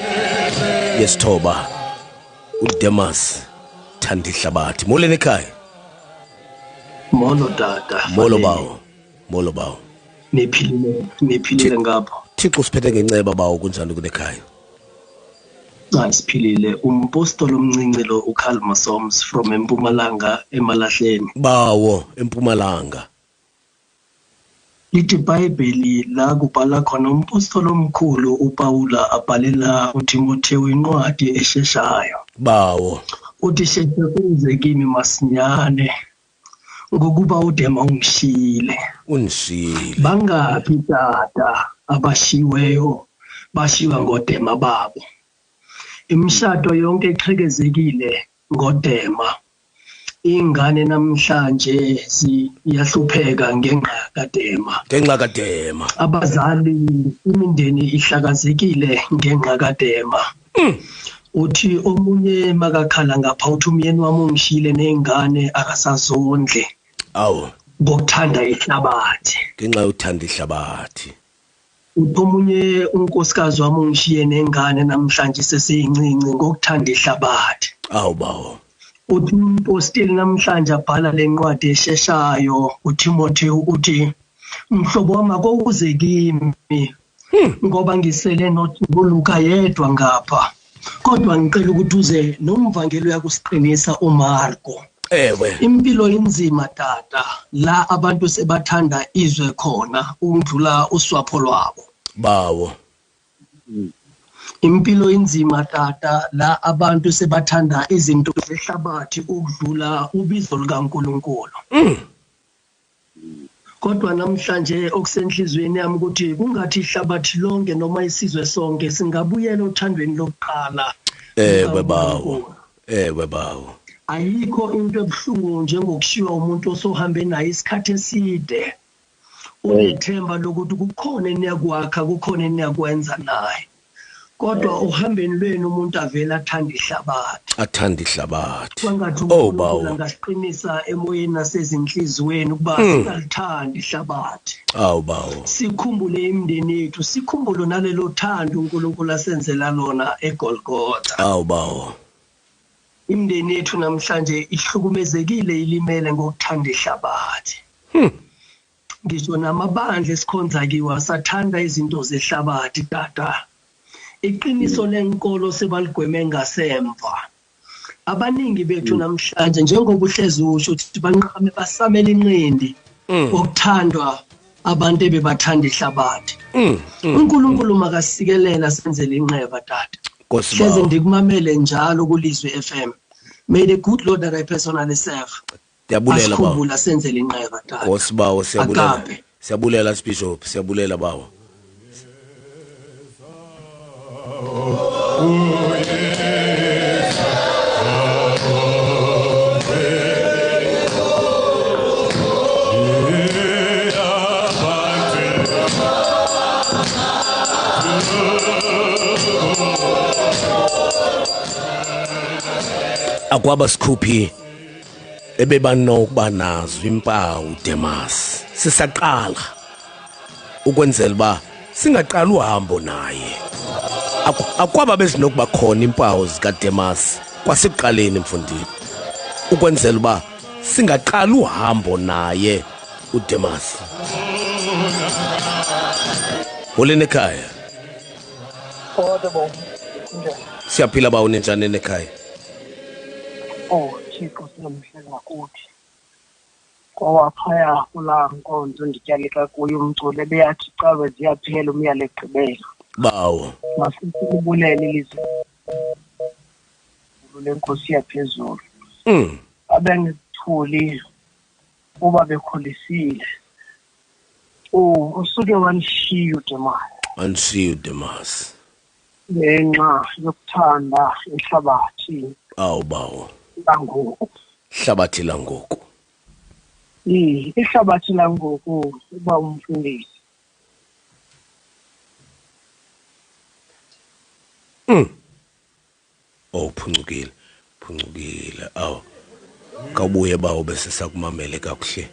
yesithoba uDemas thanda ihlabathi molweni ekhaya molo tata molo bawo niphilile ngapha Thixo siphethe ngenceba bawo kunjani kunekhaya siphilile umpostoli omncinci lo uCarl Masoms from eMpumalanga eMalahleni bawo eMpumalanga lithi iBhayibheli la kubhala khona umpostoli omkhulu uPaula abhalela uTimothewu incwadi esheshayo bawo uthi sheshe kuze kimi masinyane ngokuba uDema ungishile bangaphi tata abashiweyo bashiwa ngoDema babo imishado yonke eqhekezekile ngoDema ingane namhlanje siyahlupheka ngenxa kaDema abazali imindeni ihlakazekile ngenxa kaDema uthi omunye makakhala ngapha uthi umyeni wami ungishile nezingane akasazondle awu ngokuthanda ihlabathi ngenxa yokuthanda ihlabathi umunye unkosikazi wami ungishiye nezingane namhlanje sesiyincinci ngokuthanda ihlabathi awu bawo uthi umpostoli namhlanje abhala lencwadi esheshayo uTimothewu uthi mhlobo wami akuze kimi ngoba ngisele noTuluka yedwa ngapha kodwa ngicela ukuthi uze nomvangeli uyakusiqinisa uMarko ewe impilo inzima tata la abantu sebathanda izwe khona undlula uswapho lwabo bawo impilo inzima tata la abantu sebathanda izinto zehlabathi ukudlula ubizo likaNkuluNkulu kodwa namhlanje okusenhlizweni yami ukuthi kungathi ihlabathi lonke noma isizwe sonke singabuyela othandweni lokuqala. Bawo. Ayikho into ebuhlungu njengokushiwa umuntu osohambe naye isikhathi eside. Unethemba lokuthi kukhona eniyakwakha, kukhona eniyakwenza naye. Kodwa uhambeni lwenu umuntu avela athanda ihlabathi. Bawo. Ngasiqinisa emoyeni nasezinhlizweni ukuba singalithanda ihlabathi. Bawo. Sikhumbule imindeni yethu, sikhumbule nalelo thando uNkulunkulu asenzela lona eGolgotha. Bawo. Imindeni yethu namhlanje ihlukumezekile ilimele ngokuthanda ihlabathi. Ngisho namabandla esikhonza kiwa sathanda izinto zehlabathi tata. Iqiniso lenkolo sebaligweme ngasemva. Abaningi bethu namhlanje njengoba uhlezi usho ukuthi banqame basamela inqindi okuthandwa abantu ebebathanda ihlabathi. uNkulunkulu makasikelela senzele inqeba tata. Hleze ndikumamele njalo kuLizwi FM. May the good Lord that I personally serve. Siyabulela bawo. Asikhumbula senzele inqeba tata. Ngosibawo siyabulela. Siyabulela Bishop, siyabulela bawo. Akwaba sikhuphi ebebanokuba nazo impawu Demas sisaqala ukwenzela ba singaqala uhambo naye. Akwaba bezinokuba khona impawu zika Demas kwasekuqaleni mfundini ukwenzela ba singaqala uhambo naye uDemas. Olene ekhaya. Siyaphila ba unenjani ekhaya? Thixo sinomhlenga ngakuthi kwawaphaya kula nkonzo ndityaleka kuyo umculo ebeyathi cawe ziyaphela umyalo egqibela. Bawo. Masibulele ilizwi lenkosi yaphezulu. Abengithuli uba bekholisile. Usuke wanishiya uDemas. Wanishiya uDemas. Ngenxa yokuthanda ihlabathi. Bawo. Langoku. Ihlabathi langoku. Ihlabathi langoku uba umfundisi. Phunzukile. Kawubuye bawo bese sakumamele kakuhle.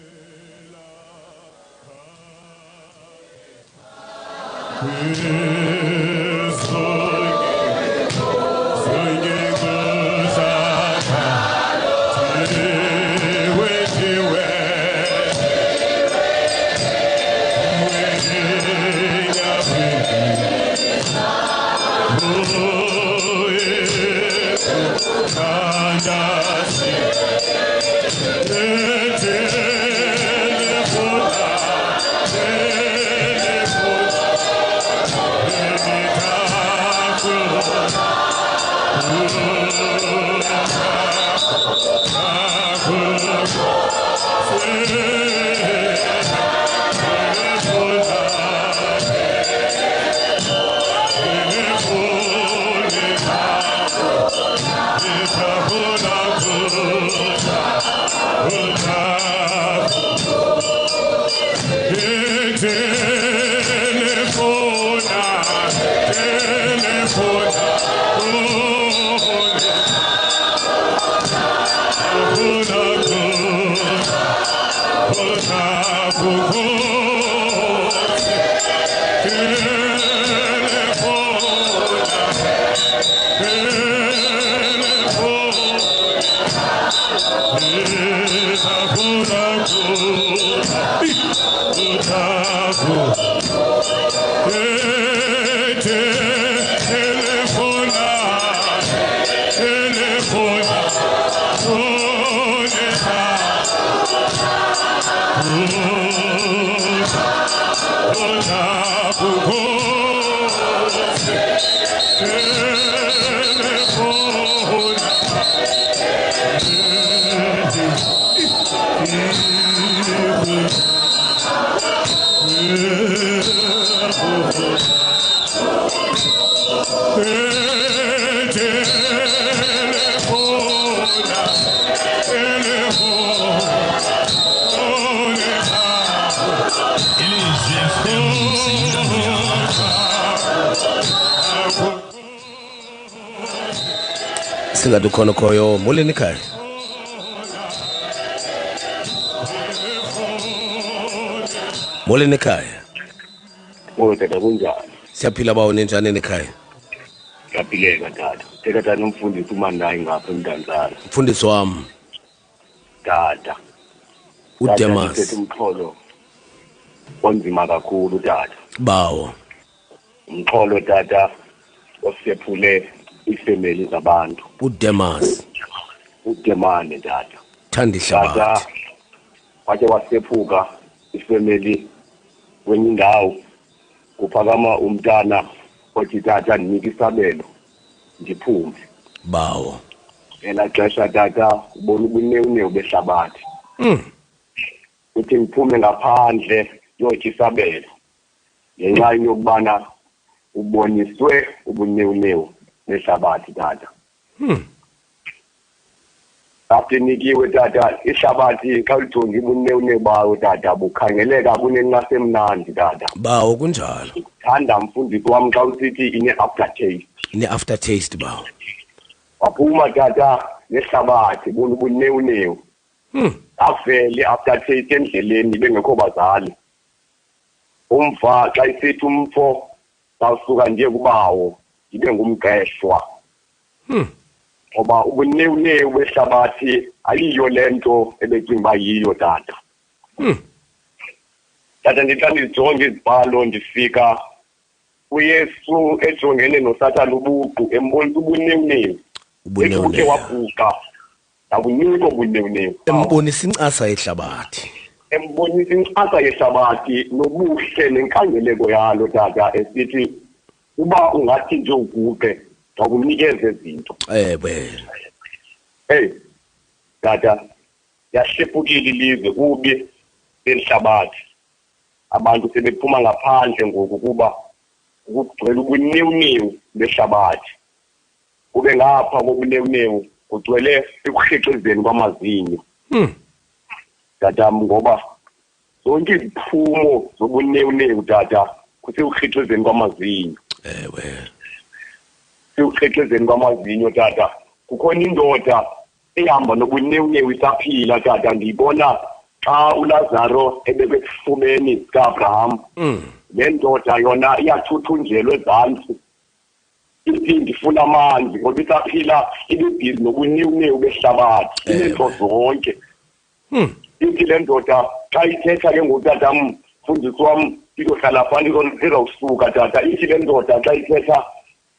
Singathi khona khoyo molweni ekhaya. Molweni ekhaya. Tata kunjani? Siyaphila bawo nenjani ekhaya? Siyaphileka tata. Tata nomfundisi uMandayi ngapha eMdantsane. Mfundisi wami. Tata. uDemas. Tata umxholo onzima kakhulu tata. Bawo. Umxholo tata osephule ifamily zabantu. uDemas. uDemane tata. Thandisha Tata wathi wasephuka ifamily kwenye indawo kuphakama umntana othi tata ndinika isabelo ndiphume. Bawo. Ela xesha tata ubona ubunewunewu behlabathi. Uthi ngiphume ngaphandle yothi isabelo ngenxa yokubana uboniswe ubunewunewu behlabathi tata. Apinikiwe tata ihlabathi xa ujonga ubunewunewu bawo tata bukhangeleka kunencasa emnandi tata. Bawo kunjalo. Thanda mfundisi wami xa usithi ine-aftertaste. Ine-aftertaste bawo. Waphuma tata nehlabathi bona ubunewunewu. Avele aftertaste endleleni bengekho bazali. Umva xa isithi umfo basuka nje kubawo ibe ngumqeshwa. Ngoba ubunewunewu behlabathi ayiyo lento ebecinga uba yiyo tata. Tata ndithanda ndijonge izibhalo ndifika uYesu ejongene noSathane ubuqu embonisa ubunewunewu. Uke wabuka akunyuko ubunewunewu. Embonisa incasa yehlabathi. Embonisa incasa yehlabathi nobuhle nenkangeleko yalo tata esithi uba ungathi nje uguqe akunikeze izinto. Hey tata yahlephukile ilizwe kubi elihlabathi. Abantu sebephuma ngaphandle ngoku kuba ukugcwele ubunewunewu behlabathi. Kube ngapha kobunewunewu kugcwele ekuhleqezeni kwamazinyo. Tata ngoba zonke iziphumo zobunewunewu tata kusekuhleqezeni kwamazinyo. Sekuhleqezeni kwamazinyo tata kukhona indoda ehamba nobunewunewu isaphila tata ndiyibona xa uLazaro ebekwe esifubeni sikaAbraham. Le ndoda yona iyathuthunjelwa ezantsi ithi ndifuna amanzi ngoba isaphila ibibhizi nobunewunewu behlabathi ineento zonke. Ithi le ndoda xa ithetha ke ngotata mfundisi wam izohlala phantsi izawusuka tata. Ithi le ndoda xa ithetha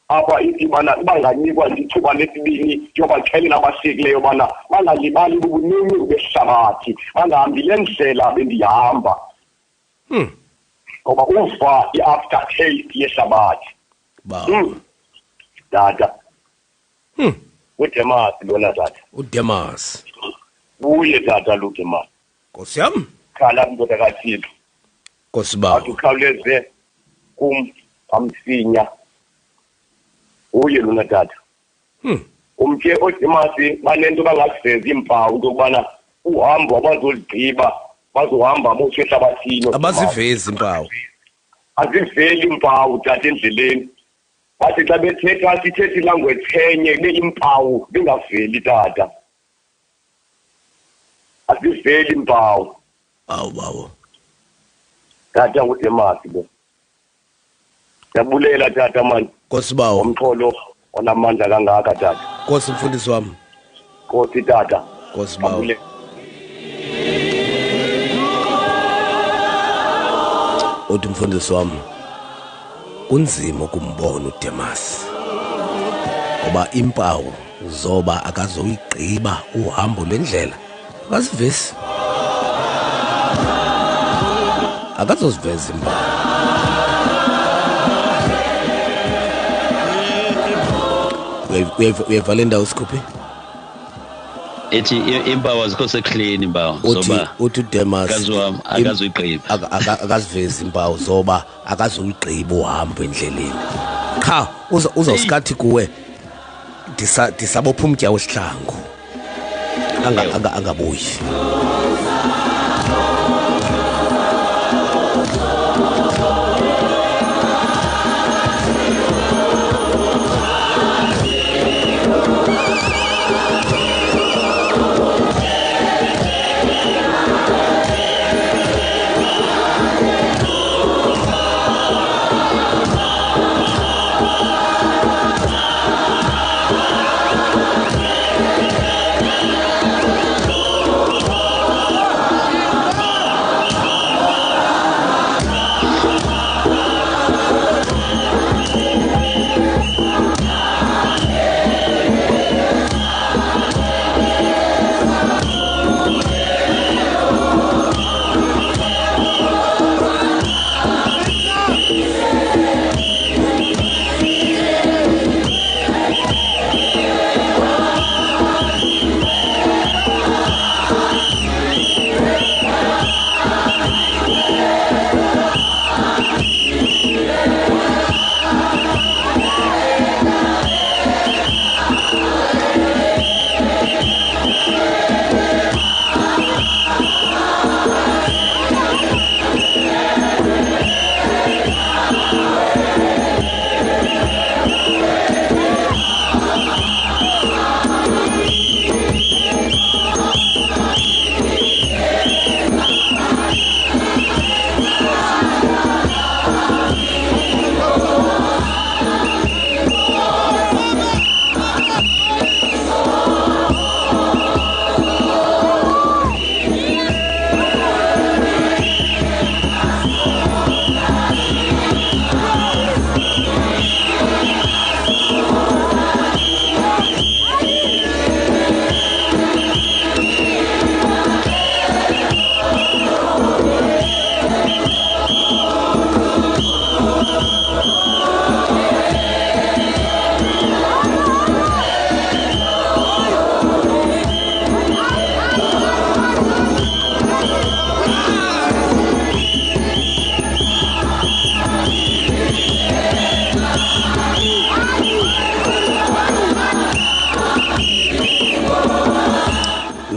apha ithi bana banganikwa ithuba lesibini yobaxhelela abahlekileyo bana bangalibali ubunewunewu behlabathi bangahambi le ndlela bendihamba. Ngoba uva i-aftertaste yehlabathi. Tata. uDemas lona tata. uDemas. Uye tata lo Demas. Nkosi yami. Khala indoda kaThixo. Nkosi bawo. Akukhawuleze amsinya. Uye lona tata. Umke oDemas banento bangazivezi impawu ukubana uhambo abazolugqiba bazohamba boshe ehlabathini. Abazivezi impawu. Aziveli impawu tata endleleni. Bathi xa bethetha sithethe ilanguage enye le impawu bengaveli tata. Aziveli impawu. Awu bawo. Tata uDemas lo. Yabulela tata manje. Nkosi bawo. Umxholo onamandla kangaka tata. Nkosi mfundisi wami. Nkosi tata. Nkosi bawo. Uthi mfundisi wami kunzima ukumbona uDemas ngoba impawu zoba akazoyigqiba uhambo lendlela akazivezi. Akazoziveza impawu. Uyayivala indawo Sikhuphe? ethi impawu azikho seclean impawu zoba uthi Demas akazoyigqiba akaziveza impawu zoba akazuyigqiba uhambo endleleni cha uzawuskathi kuwe disabopha umtya wesihlangu angabuyi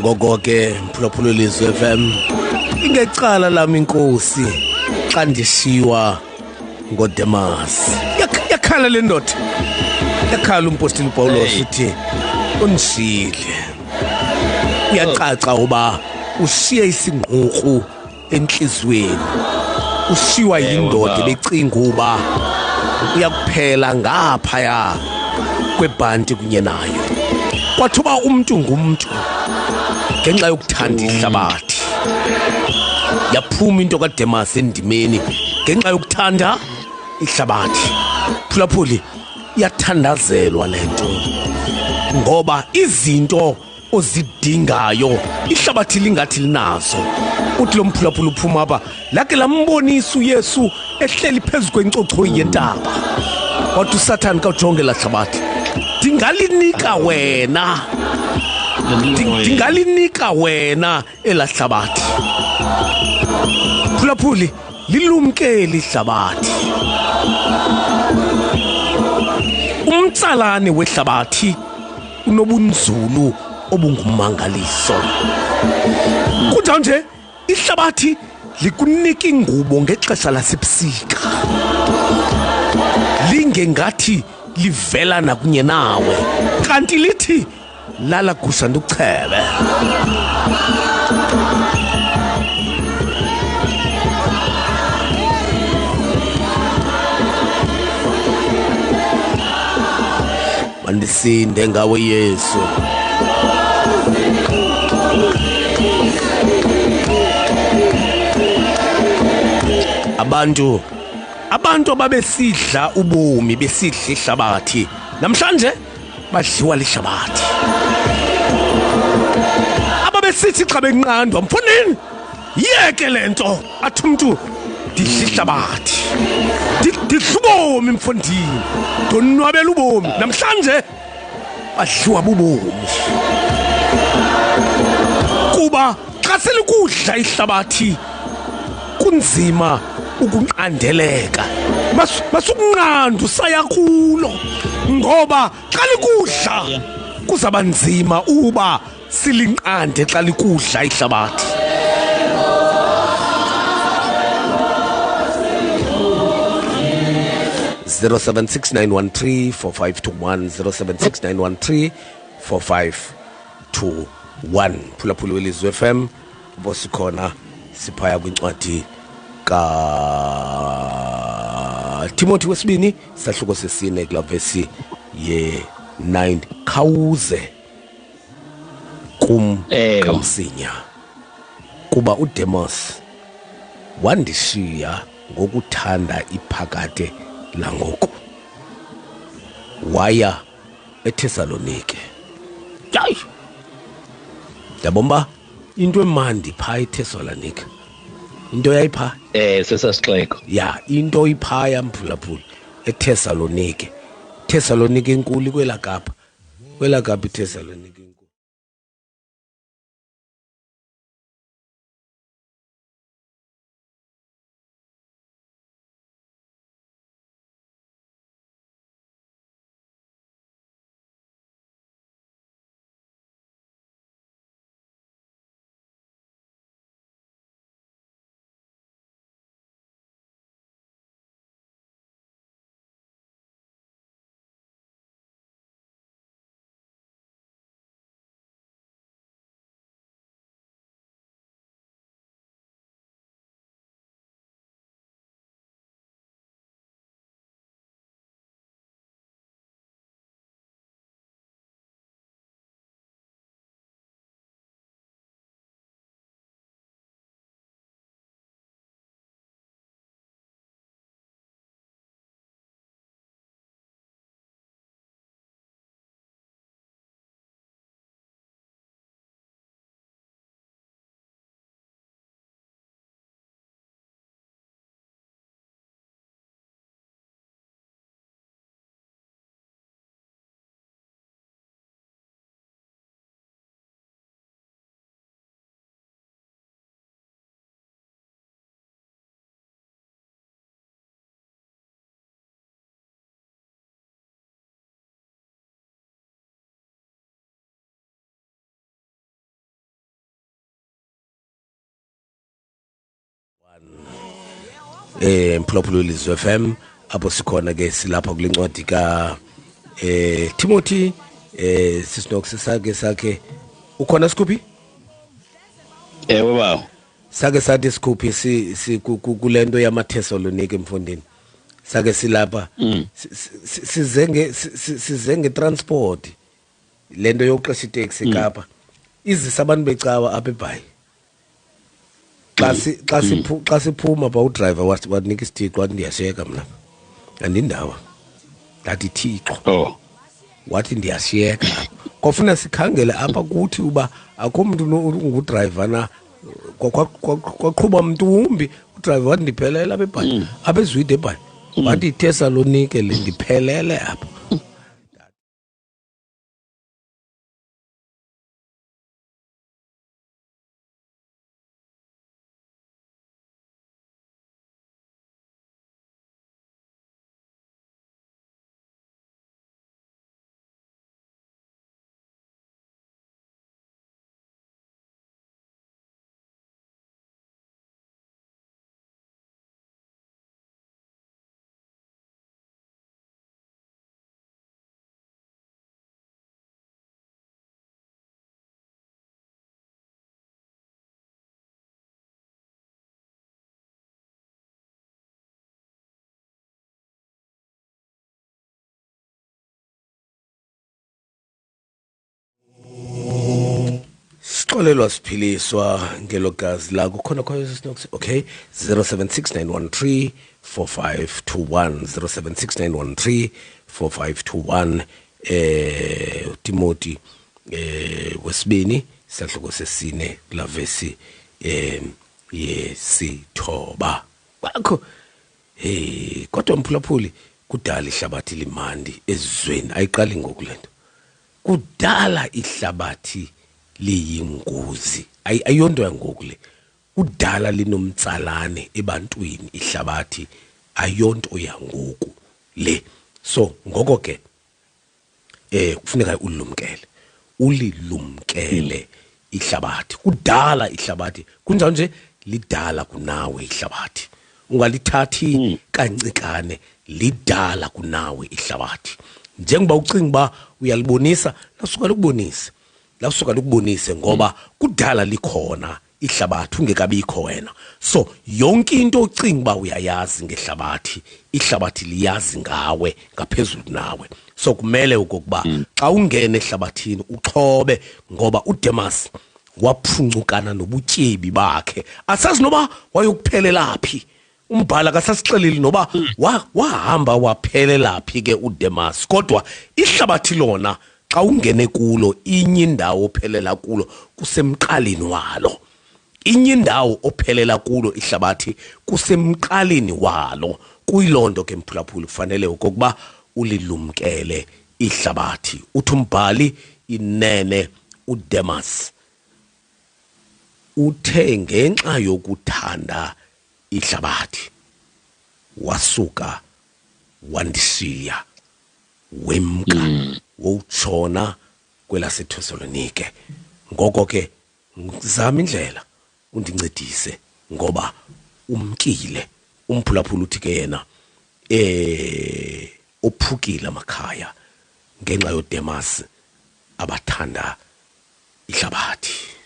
ngoko ke mphulaphula Lizwe FM ingecala lami inkosi xa ndishiwa ngoDemas yakhala le ndoda yakhala umpostoli Paulos uthi unishile uyacaca uba ushiye isingququ enhlizweni ushiwa yindoda becinga uba uyakuphela ngaphaya kwebhanti kunye nayo kwathuba umuntu ngumuntu ngenxa yokuthanda ihlabathi yaphuma into kaDemas endimeni ngenxa yokuthanda ihlabathi phulaphuli yathandazelwa lento ngoba izinto ozidingayo ihlabathi lingathi linazo uthi lo mphulaphula uphuma apha lake lambonisa uYesu ehleli phezulu kwencocho yentaba wathi uSathane kawujonge la hlabathi ndingalinika wena ndingalinika wena elahlabathi phulaphuli lilumkeli ihlabathi umtsalane wehlabathi unobunzulu obungumangaliso kunjanje ihlabathi likunika ingubo ngexesha lasebusika lingengathi livela nakunye nawe kanti lithi lala gusha nduchebe mandisinde ngawe Yesu abantu ababesidla ubomi besidla ihlabathi namhlanje badliwa lihlabathi ababesithi xa benqandwa mfundini yeke lento athi umuntu didla ihlabathi didla ubomi mfundini donwabela ubomi namhlanje badliwa bubomi kuba xa selikudla ihlabathi kunzima ukunqandeleka masukunqanda usaya kulo ngoba xa likudla kuzaba nzima uba silinqande xa likudla ihlabathi. Zero 0769134521 0769134521 phulaphula welizwe FM bosikhona siphaya kwincwadi ka Timothy wesibini sahluko sesine kulavesi ye9 khawuze kamsinya kuba uDemas wandishiya ngokuthanda iphakade langoku waya eThesalonike. Hayi yabomba into emandi pha eThesalonike into yayipha sesasixeko ya into iphaya mphulaphula eThesalonike. Thesalonike enkulu kwela Kapa iThesalonike. Mphulaphula welizwe FM apho sikhona ke silapha kulencwadi ka Timothy sisinoku sakhe ukhona Scoopy baba sake sathi Scoopy si kulento yamaThesalonike mfundini sake silapha sizenge transport lento yokuqesha itaxi eKapa izisa abantu becawa apha eBhayi xa siphuma ba udriver wanika isithixo wathi ndiyashiyeka mna andindawa ndathi thixo wathi ndiyashiyeka kofuna sikhangele apha kuthi uba akho mntu ungudriver na kwaqhuba mntumbi udriver wathi ndiphelele apha eBhayi apha eZwide eBhayi wathi iThesalonike le ndiphelele apha. Xolelwa siphiliswa ngelogazi la kukhona khona sinokuthi okay 0769134521 0769134521 Timothy wesibini sahluko sesine kulavesi yesithoba bakho kodwa mphulaphuli kudala ihlabathi limandi ezweni ayiqali ngokulento kudala ihlabathi liyingozi ayonto yangoku le kudala linomtsalane ebantwini ihlabathi ayonto yangoku le so ngoko ke kufuneka ulilumkele ihlabathi kudala ihlabathi kunjalo nje lidala kunawe ihlabathi ungalithathi kancikane lidala kunawe ihlabathi njengoba ucinga ba uyalibonisa lasuka lokubonise ngoba kudala likhona ihlabathi ungekabikho wena so yonke into ocinga ba uyayazi ngehlabathi ihlabathi liyazi ngawe ngaphezulu nawe so kumele ukuba xa ungene ehlabathini uxhobe ngoba uDemas waphuncukana nobutyebi bakhe asazi noba wayokuphelela phi umbhala kasasixeleli noba wahamba waphelela phi ke uDemas kodwa ihlabathi lona xa ungene kulo inye indawo ophelela kulo kusemqaleni walo inye indawo ophelela kulo ihlabathi kusemqaleni walo kuyilonto ke mphulaphula kufanele ukuba ulilumkele ihlabathi uthi umbhali inene uDemas uthe ngenxa yokuthanda ihlabathi wasuka wandishiya wemka wotshona kwelaseThesalonike ngoko ke zama indlela undincedise ngoba umkile umphulaphula uthi ke yena ophukile amakhaya ngenxa yoDemas abathanda ihlabathi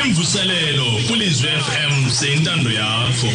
Imvuselelo kulizwe FM sentando yakho.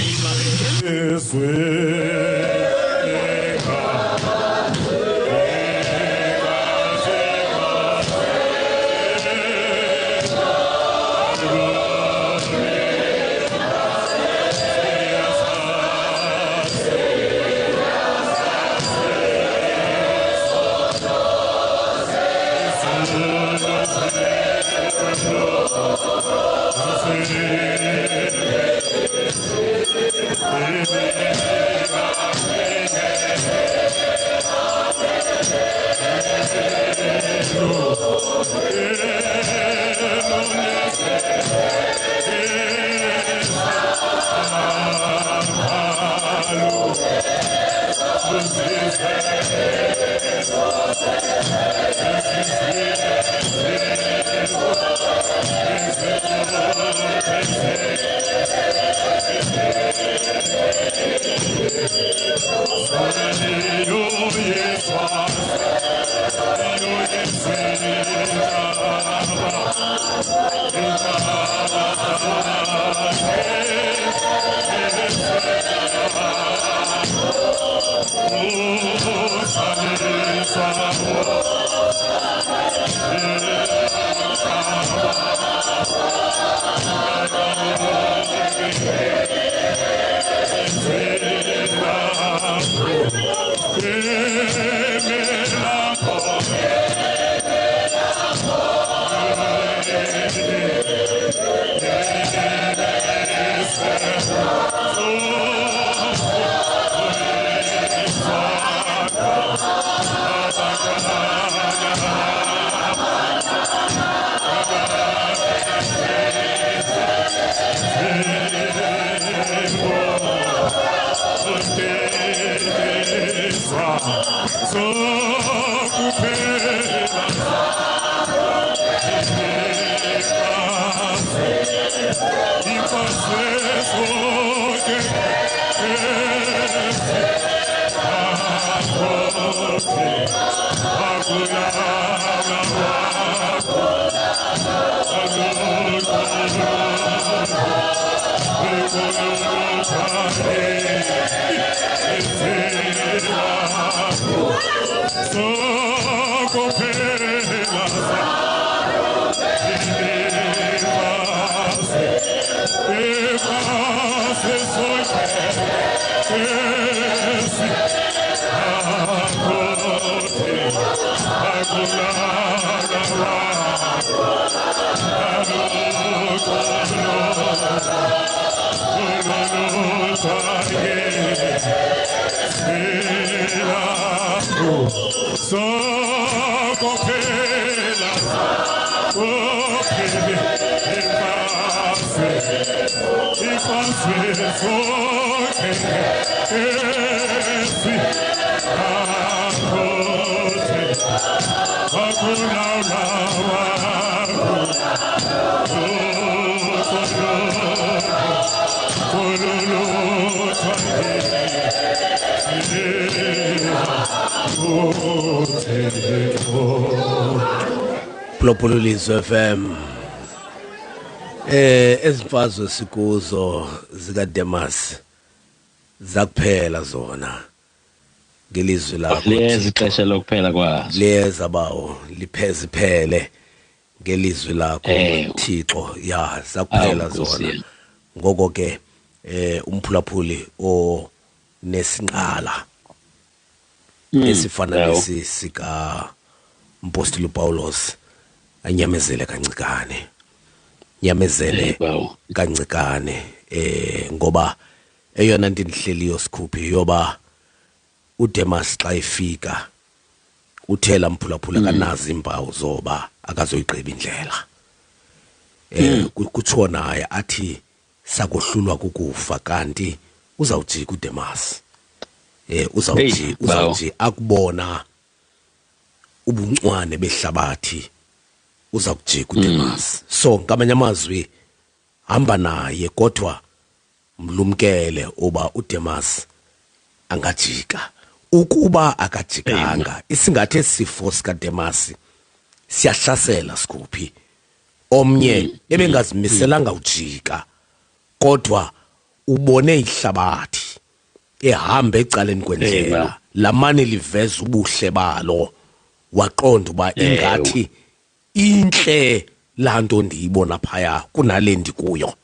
Plopululiso FM ezimfazwe sikuzo zika Demas zakuphela zona ngelizwi lakho lezi ixesha lokuphela kwazo leza bawo liphele ngelizwi lakho Thixo ya zakuphela zona ngoko ke umphulaphuli o nesinqala esifana lesi sika Mpostoli Paulos anyamezele kancikane kancikane ngoba eyona nto ndihleliyo sikhuphi yoba uDemas xa ifika uthela mphulaphula kanazi impawu zoba akazoyiqeba indlela kutsho naye athi sakohlulwa kukufa kanti uzawujika uDemas uzawuthi akubona ubuncwane behlabathi uzakujika uDemas so ngamanye amazwi hamba naye kodwa mlumkele oba uDemas angajika ukuba akajikanga isingathe sifo sika Demas siyahlasela sikhuphi omnye ebengazimiselanga ujika kodwa ubone ihlabathi ehamba ecaleni kwendlela lamane liveza ubuhle balo waqonda uba ingathi inhle lanto ndiyibona phaya kunale ndikuyo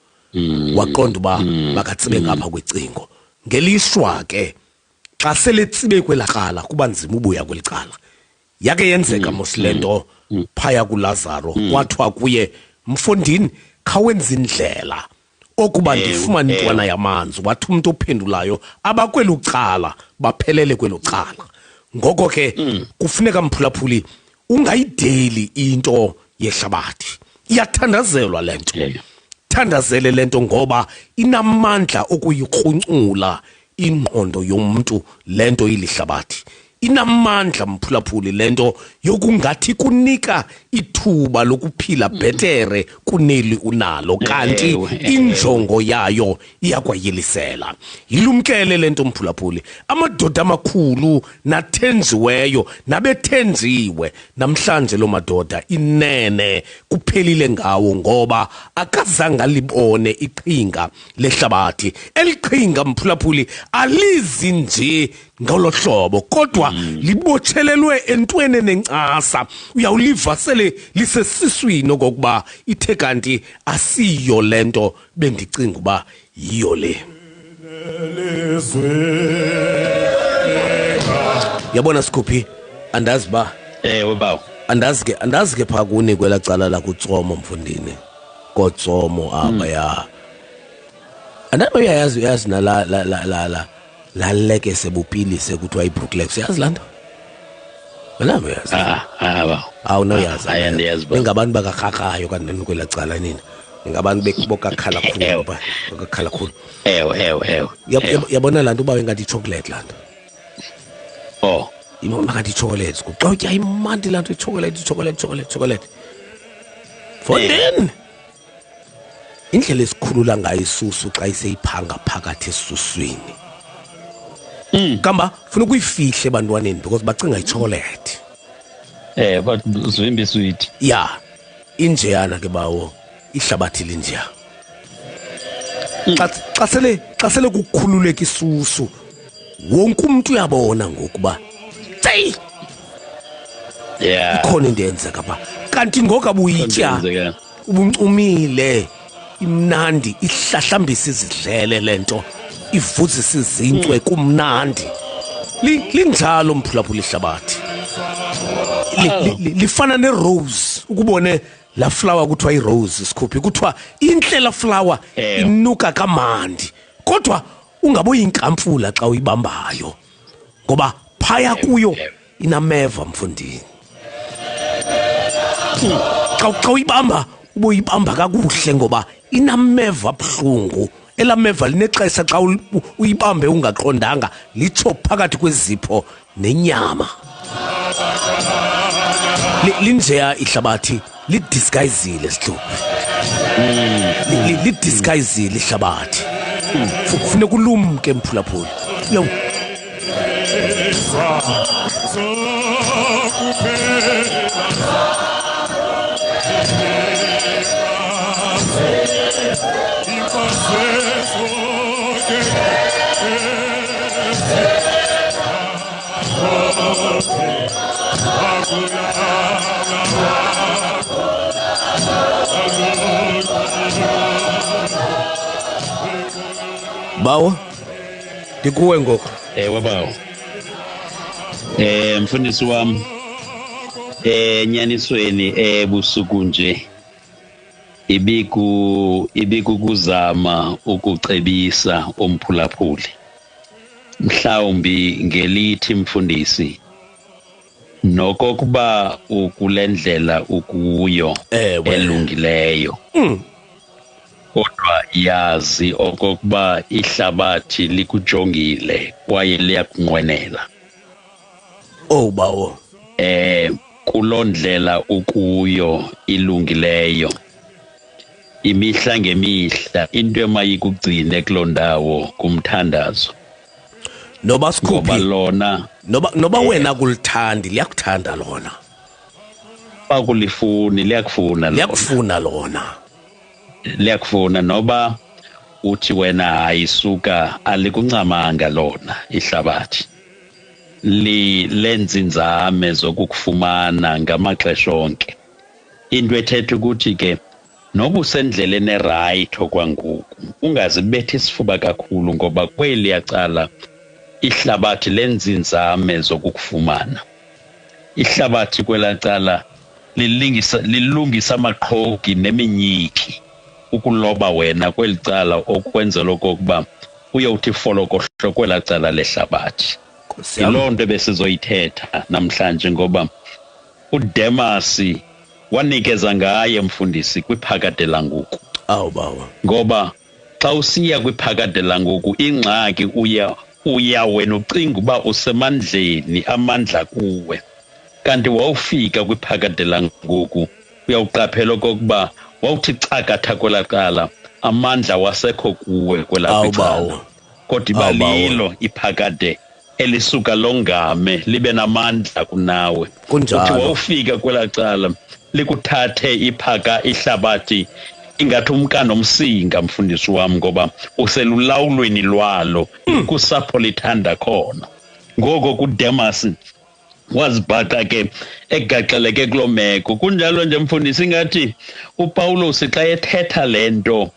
waqonda uba makatsibe ngapha kwecingo ngelishwa ke xa seletsibe kwelakala kuba nzima ubuya kwelicala yake yenzeka moslento phaya kuLazaro kwathiwa kuye mfondini khawenza indlela okuba ndifumana intwana yamanzi wathi umuntu ophendulayo abakwelucala baphelele kwelucala ngoko ke kufuneka mphulaphuli ungayideli into yehlabathi iyathandazelwa lento thandazele lento ngoba inamandla okuyikruncula ingqondo yomuntu lento ilihlabathi inamandla mphulaphuli lento yokungathi kunika ithuba lokuphila betere kuneli unalo kanti injongo yayo iyakwayelisela yilumkele lento mphulaphuli amadoda amakhulu nathenziweyo nabethenziwe namhlanje lo madoda inene kuphelile ngawo ngoba akazange libone iqhinga lehlabathi eliqhinga mphulaphuli alizi nje ngolohlobo kodwa libotshelelwe entweni nencasa uyawuliva sele lisesiswini okokuba ithe kanti asiyo lento bendicinga uba yiyo le yabona Skhuphi andazi ba bawo andazi ke pha kuni kwela cala la kuTsomo mfundini koTsomo apha ya andaba uyayazi na la leke sebupilise kuthiwa iBrooklex yazi lando wena uyazi awunoyazi ayandiyazi ngabantu bakakhakhayo kanti kwela cala nini ngabantu bekubokakhala khulu ba bakakhala khulu ewe yabona lanto uba engathi chocolate lando ngathi chocolate xa utya imandi lanto chocolate for then indlela esikhulula ngayo isusu xa iseyiphanga phakathi esuswini kamba funa ukuyifihle bantwaneni because bacinga ichocolate but zwimbi sweet ya injeyana ke bawo ihlabathi linjeya xa sele kukhululeka isusu wonke umuntu uyabona ngokuba hey ikhona into eyenzeka pha kanti ngokabuyitya ubuncumile imnandi ihlahlambisa izidlele lento ivuzisa izincwe kumnandi linjalo mphulaphula ihlabathi lifana nerose ukubone la flower kuthiwa irose Skhuphi kuthiwa inhle la flower inuka kamandi kodwa ungaboyi inkamfula xa uyibambayo ngoba phaya kuyo inameva mfundini xa uyibamba uboyibamba kakuhle ngoba inameva buhlungu elameva linexesha xa uyibambe ungaqondanga litsho phakathi kwezipho nenyama linjeya ihlabathi lidisguisile Skhuphi lidisguisile ihlabathi kufuneka ulumke mphulaphula yo bawo ndikuwe ngoku bawo mfundisi wami enyanisweni ebusuku nje ibikukuzama ukucebisa umphulaphuli mhlawumbi ngelithi mfundisi nokokuba ukulendlela ukuyo elungileyo kodwa yazi okokuba ihlabathi likujongile kwaye liyakunqwenela bawo kulondlela ukuyo ilungileyo imihla ngemihla into emayikugcine kulondawo kumthandazo noba Skhuphi lona noba wena kulithandi liyakuthanda lona bakulifuni liyakufuna liyakufuna noba uthi wena hayisuka alikuncamanga lona ihlabathi lenza inzame zokukufumana ngamaxesha onke into ethetha ukuthi ke noba usendleleni eright okwangoku ungazibetha isifuba kakhulu ngoba kweli yacala ihlabathi lenza inzame zokukufumana ihlabathi kwelacala lilungisa amaqhogi neminyiki ukuloba wena kwelicala okwenzela okokuba uyawuthi folokohlo kwelacala lehlabathi yiloo nto besizoyithetha namhlanje ngoba uDemasi wanikeza ngaye mfundisi kwiphakade langoku bawo ngoba xa usiya kwiphakade langoku ingxaki uya wena ucinga uba usemandleni amandla kuwe, kanti wawufika kwiphakade langoku uyawuqaphela okokuba wawuthi cakatha kwelaa cala amandla wasekho kuwe kwelaa cala, kodwa ibalilo iphakade elisuka longame libe namandla kunawe. Uthi wawufika kwelaa cala likuthathe ihlabathi ingathi umkani omsinga, mfundisi wam, ngoba uselulawulweni lwalo kusapho lithanda khona. Ngoko kuDemas wazibhaqa ke egaxeleke kuloo meko. Kunjalo nje mfundisi, ingathi uPawulos xa ethetha le nto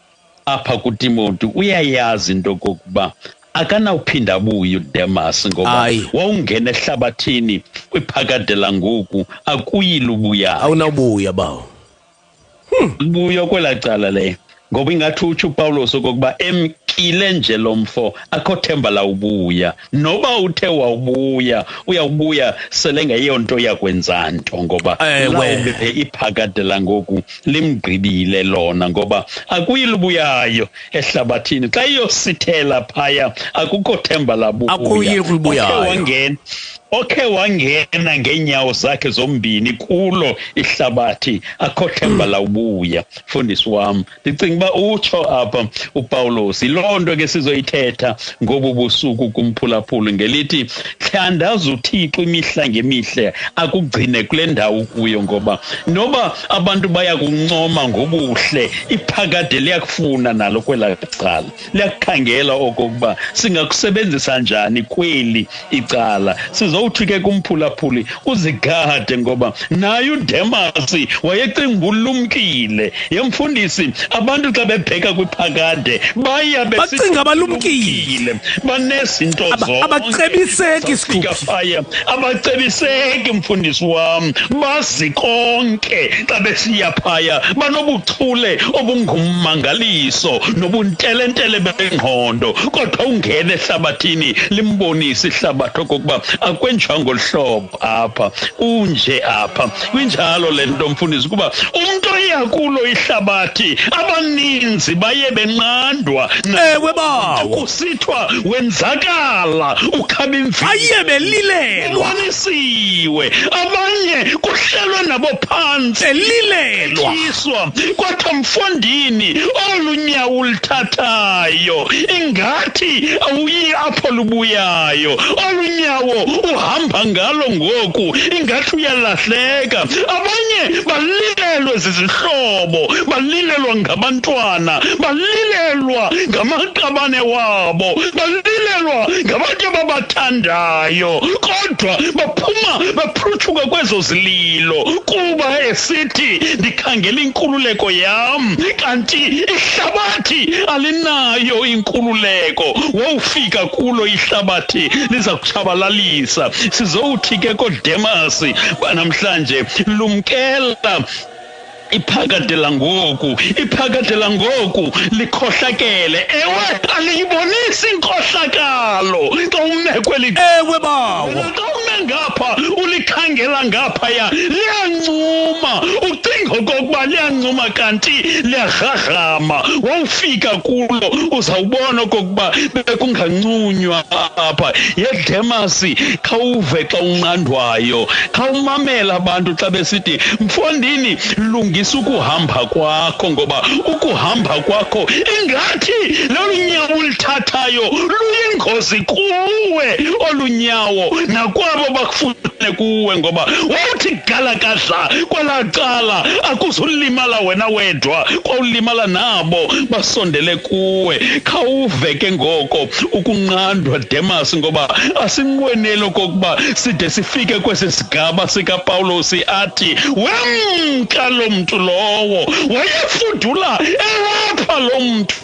apha kuTimoti uyayazi into kokuba akanawuphinda abuye uDemas, ngoba wawungena ehlabathini kwiphakade langoku akuyile ubuya. Awunabuya bawo. Buyo kwelaa cala leyo, ngoba ingathi utsho uPawulos okokuba emkile nje lo mfo akho themba lawubuya. Noba uthe wawubuya uyawubuya sele ngeyonto yakwenza nto, ngoba iphakade langoku limgqibile lona, ngoba akuyile ubuyayo ehlabathini. Xa iyosithela phaya akukho themba labubuya. Akuyile kubuyayo. Okhe wangena ngeenyawo zakhe zombini kulo ihlabathi akho themba lawubuya. Mfundisi wam, ndicinga uba utsho apha uPawulos yiloo nto ke sizoyithetha ngobu busuku kumphulaphuli ngelithi thandaza uThixo imihla ngemihla akugcine kule ndawo kuyo, ngoba noba abantu baya kuncoma ngobuhle iphakade liyakufuna nalo kwelaa cala, liyakukhangela okokuba singakusebenzisa njani kweli icala. Sizowuthi ke kumphulaphuli uzigade, ngoba naye uDemasi wayecinga ulumkile. Yemfundisi, abantu xa bebheka kwiphakade baya bacinga balumkile, banezinto zonke, abacebiseki phaya, abacebiseki mfundisi wam, bazi konke xa besiya phaya, banobuchule obungummangaliso nobuntelentele bengqondo, kodwa ungena ehlabathini limbonise ihlabathi okokuba akwenjanga olhlobo apha, unje apha. Kwinjalo le nto mfundisi kuba umuntu oyakulo ihlabathi abaninzi baye benqandwa. Ewe bawo, kusithwa wenzakala, ukhaba imvisi, baye belilelwa, wanisiwe, abanye kuhlelwe nabo phantsi belilelwa, kwathiwa mfondini olu nyawo ulithathayo ingathi awuyi apho lubuyayo, olu nyawo uhamba ngalo ngoku ingathi uyalahleka. Abanye balilelwe zizihlobo, balilelwa ngabantwana, balilelwa ngamaqabane wabo, balilelwa ngabantu ababathandayo, kodwa baphuma baphrutshuka kwezo zililo kuba esithi ndikhangela inkululeko yam, kanti ihlabathi alinayo inkululeko. Wawufika kulo ihlabathi liza kutshabalalisa. Sizowuthi ke koDemasi banamhlanje lumkela iphakade langoku, iphakade langoku likhohlakele. Ewe aliyibonisi inkohlakalo xa ume kweli. Ewe bawo, xa ume ngapha ulikhangela ngaphaya liyancuma, ucinga okokuba liyancuma kanti liyagrograma. Wawufika kulo uzawubona okokuba bekungancunywa apha. YeDemasi khawuve xa unqandwayo, khawumamela abantu xa besithi mfondini lungisa ukuhamba kwakho, ngoba ukuhamba kwakho ingathi lolunyawo ulithathayo luyingozi kuwe, olunyawo nakwabo bakufune kuwe, ngoba wawuthi galakadla kwelaa cala akuzulimala wena wedwa, kwawulimala nabo basondele kuwe. Khawuve ke ngoko ukunqandwa Demasi, ngoba asinqweneli okokuba side sifike kwesi sigaba sikaPawulos athi wemka lo mntu lowo, wayefudula elapha lo mntu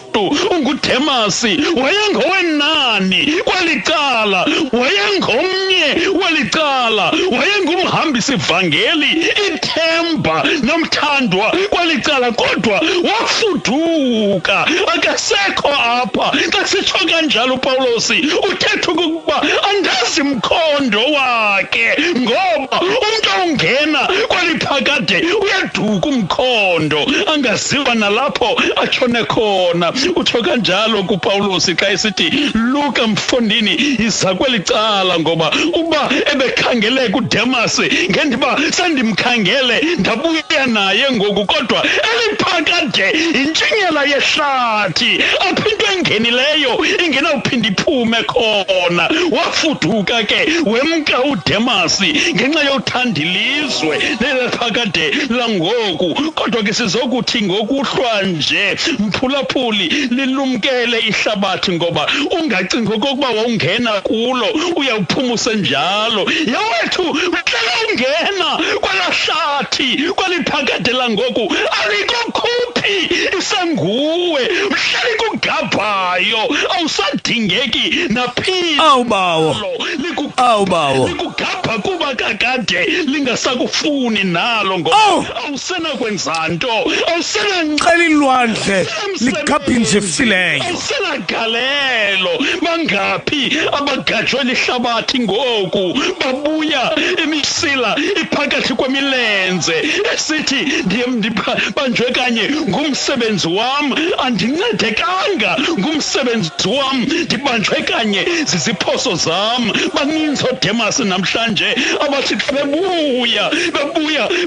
unguDemasi, wayengowenani kweli cala, wayengomnye weli cala. kuqala wayengumhambisi vangeli ithemba nomthandwa kwalicala kodwa wafuduka akasekho apha xa sitsho kanjalo uPawulos uthetha ukuba andazi mkhondo wakhe ngoba umuntu ongena kwaliphakade uyaduka umkhondo angaziwa nalapho atshone khona utsho kanjalo kuPawulos xa esithi luka mfondini iza kwelicala ngoba uba ebekhangele kuDemas ngendiba sandimkhangele ndabuya naye ngoku kodwa eliphakade intshinyela yehlathi apho into engenileyo ingenawuphinda iphume khona wafuduka ke wemka uDemas ngenxa yothandilizwe neliphakade langoku kodwa ke sizokuthi ngokuhlwa nje mphulaphuli lilumkele ihlabathi ngoba ungacingi okokuba wawungena kulo uyawuphumusa njalo yawethu uhlala ungena kwalahlathi kwaliphakade langoku aliko khuphi isanguwe uhlala kugabhayo awusadingeki naphini awubawo likugabha kuba kakade lingasakufuni nalo ngoba awusenakwenza nto awusenaqela ilwandle ligabha nje fileyo awusenagalelo bangaphi abagajwe lihlabathi ngoku babuya imisila iphakathi kwemilenze esithi ndibanjwe kanye ngumsebenzi wam andincedekanga ngumsebenzi wam ndibanjwe kanye ziziphoso zam baninzi oDemas namhlanje abathi bebuya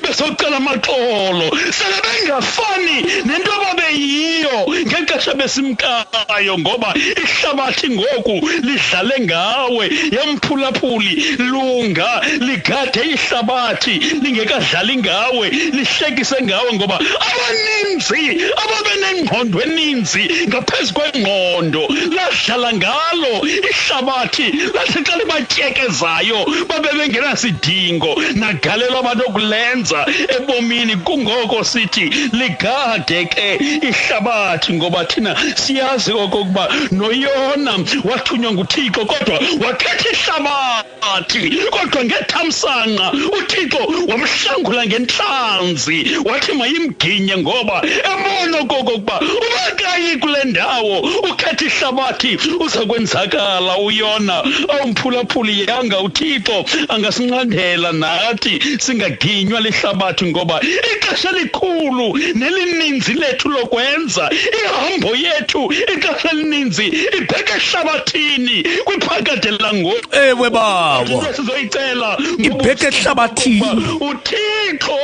besocela amaxolo sele bengafani nento ababeyiyo ngexesha besimkayo ngoba ihlabathi ngoku lidlale ngawe yamphulaphuli lunga ligade ihlabathi lingekadlali ngawe lihlekise ngawe ngoba abaninzi ababenengqondo eninzi ngaphezu kwengqondo ladlala ngalo ihlabathi lathi xa libatyekezayo babe bengenasidingo nagalelo abantu okulenza ebomini kungoko sithi ligade ke ihlabathi ngoba thina siyazi okokuba noYona wathunywa nguThixo kodwa wakhetha ihlabathi kodwa ngethamsanqa uThixo wamhlangula ngentlanzi wathi mayimginye ngoba ebona okokuba ubakayi kule ndawo ukhetha ihlabathi uza kwenzakala uYona awumphulaphuli yanga uThixo angasinqandela nathi singaginywa lihlabathi ngoba ixesha likhulu nelininzi lethu lokwenza ihambo yethu ixesha elininzi ibheke ehlabathini kwiphakade langoku ewe bawo sizoyicela ibheke ehlabathini uThixo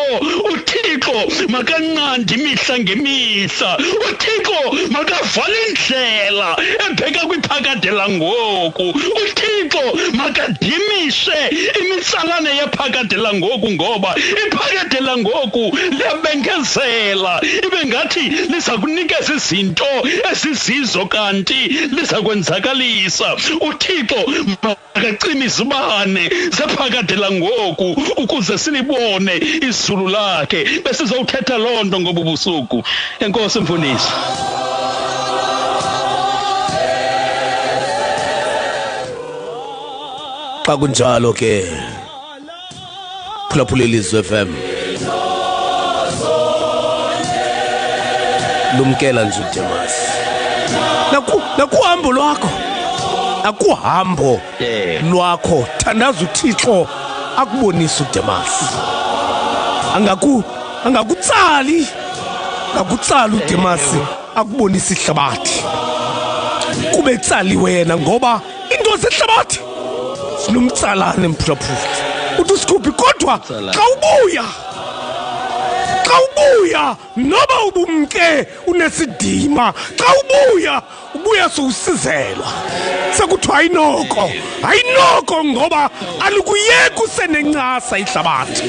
makanqande imihla ngemihla uThixo makavale indlela ebheka kwiphakade langoku uThixo makadimise imitsalane yephakade langoku ngoba iphakade langoku liyabengezela ibe ngathi liza kunikeza izinto ezizizo kanti liza kwenzakalisa uThixo makacime izibane zephakade langoku ukuze silibone izulu lakhe besizowuthetha loo nto ngoba ubusuku enkosi mfundisi xa kunjalo ke phulaphula ilizwe FM lumkela nje uDemas nakuhambo lwakho akuhambo lwakho thandaza uThixo akubonisa uDemas angakutsali uDemas akubonisa ihlabathi kube tsali wena ngoba into zehlabathi sinomtsalane mphulaphula uthi usikhuphi kodwa xa ubuya noba ubumke unesidima xa ubuya sowusizelwa sekuthiwa ayinoko ngoba alikuyeka usenencasa ihlabathi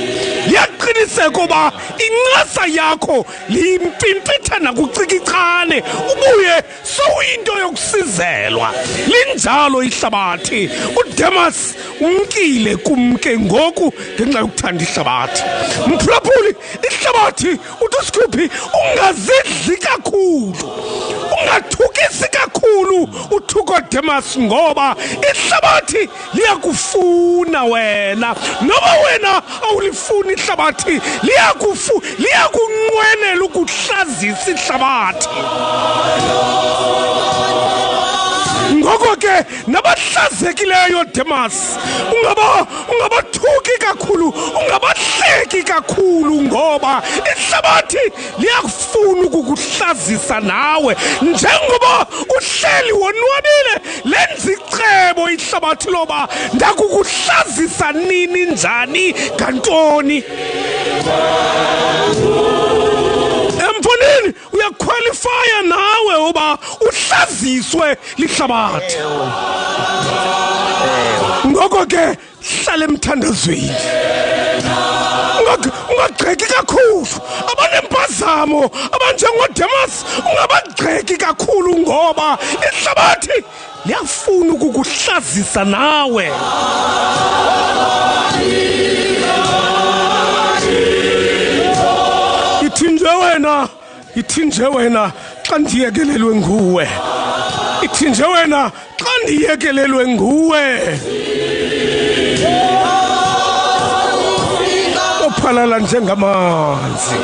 liyaqiniseka uba incasa yakho limpimpitha nakucikicane ubuye sowuyinto yokusizelwa linjalo ihlabathi uDemas umkile kumke ngoku ngenxa yokuthanda ihlabathi mphulaphuli ihlabathi wathi uTuskuphi ungazidli kakhulu ungathukisi kakhulu uThuko Demas ngoba ihlabathi liyakufuna wena noba wena awulifuni ihlabathi liyakunqwenela ukuhlazisa ihlabathi ngoko ke nabahlazekileyo Demas ungabathuki kakhulu ungabahleki kakhulu ngoba ihlabathi liyakufuna ukukuhlazisa nawe njengoba uhleli wonwabile lenza icebo ihlabathi loba ndakukuhlazisa nini njani kantoni emfonini uyaqualifya nawe uba uhlaziswe lihlabathi ngoko ke hlale emthandazweni ungagxeki kakhulu abanempazamo abanjengoDemas ungabagxeki kakhulu ngoba ihlabathi liyafuna ukukuhlazisa nawe ithinje wena xa ndiyekelelwe nguwe ithinje wena xa ndiyekelelwe nguwe ophalala njengamanzi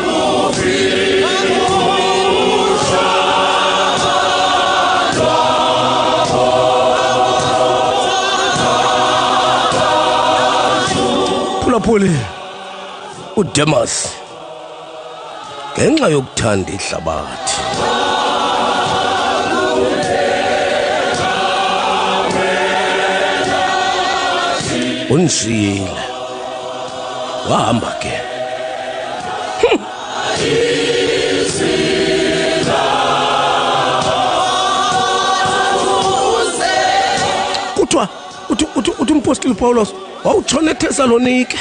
phulaphuli uDemas ngenxa yokuthanda ihlabathi unshiyile wahamba ke kuthiwa uthi umpostoli Paulos wawutshona eThesalonike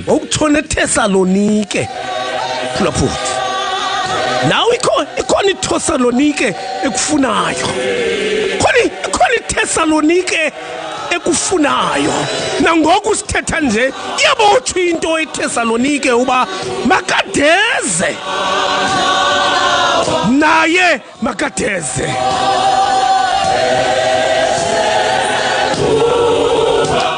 wawutshona eThesalonike phulaphuli nawe ikhona iThesalonike ekufunayo ikhona iThesalonike ekufunayo nangoku sithetha nje iyabotshwa into eThesalonike uba makadeze naye makadeze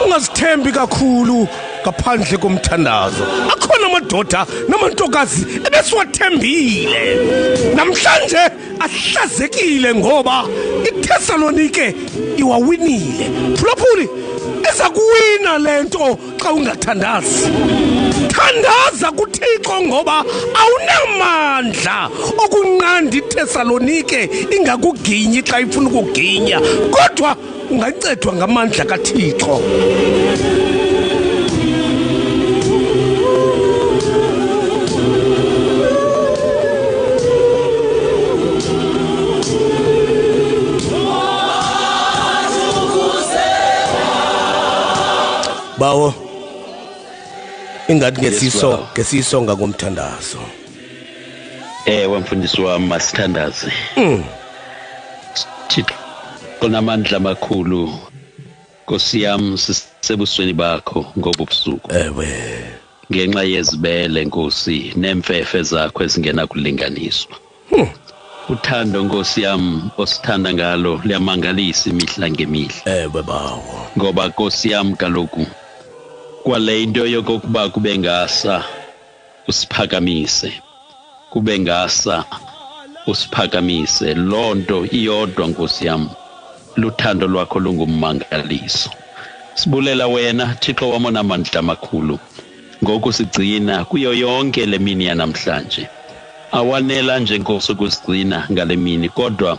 ungazithembi kakhulu ngaphandle komthandazo akhona amadoda namantokazi ebesiwathembile namhlanje ahlazekile ngoba iThesalonike iwawinile phulaphuli eza kuwina lento xa ungathandazi thandaza kuThixo ngoba awunamandla okunqanda iThesalonike ingakuginyi xa ifuna ukuginya kodwa ungacedwa ngamandla kaThixo bawo ingathi ngesisonga komthandazo wamfundisi wami masithandaze Thixo konamandla amakhulu Nkosi yami sisebusweni bakho ngoba ubusuku ngenxa yezibele Nkosi nemfefe zakho ezingena kulinganiswa uthando Nkosi yami osithanda ngalo liyamangalisa imihla ngemihla bawo ngoba Nkosi yami kaloku kwale into yokuba kube ngasa usiphakamise kube ngasa usiphakamise lonto iyodwa Nkosi yami luthando lwakho lungummangaliso sibulela wena Thixo wami onamandla amakhulu ngoku sigcina kuyo yonke lemini yanamhlanje awanela nje Nkosi ukusigcina ngale mini kodwa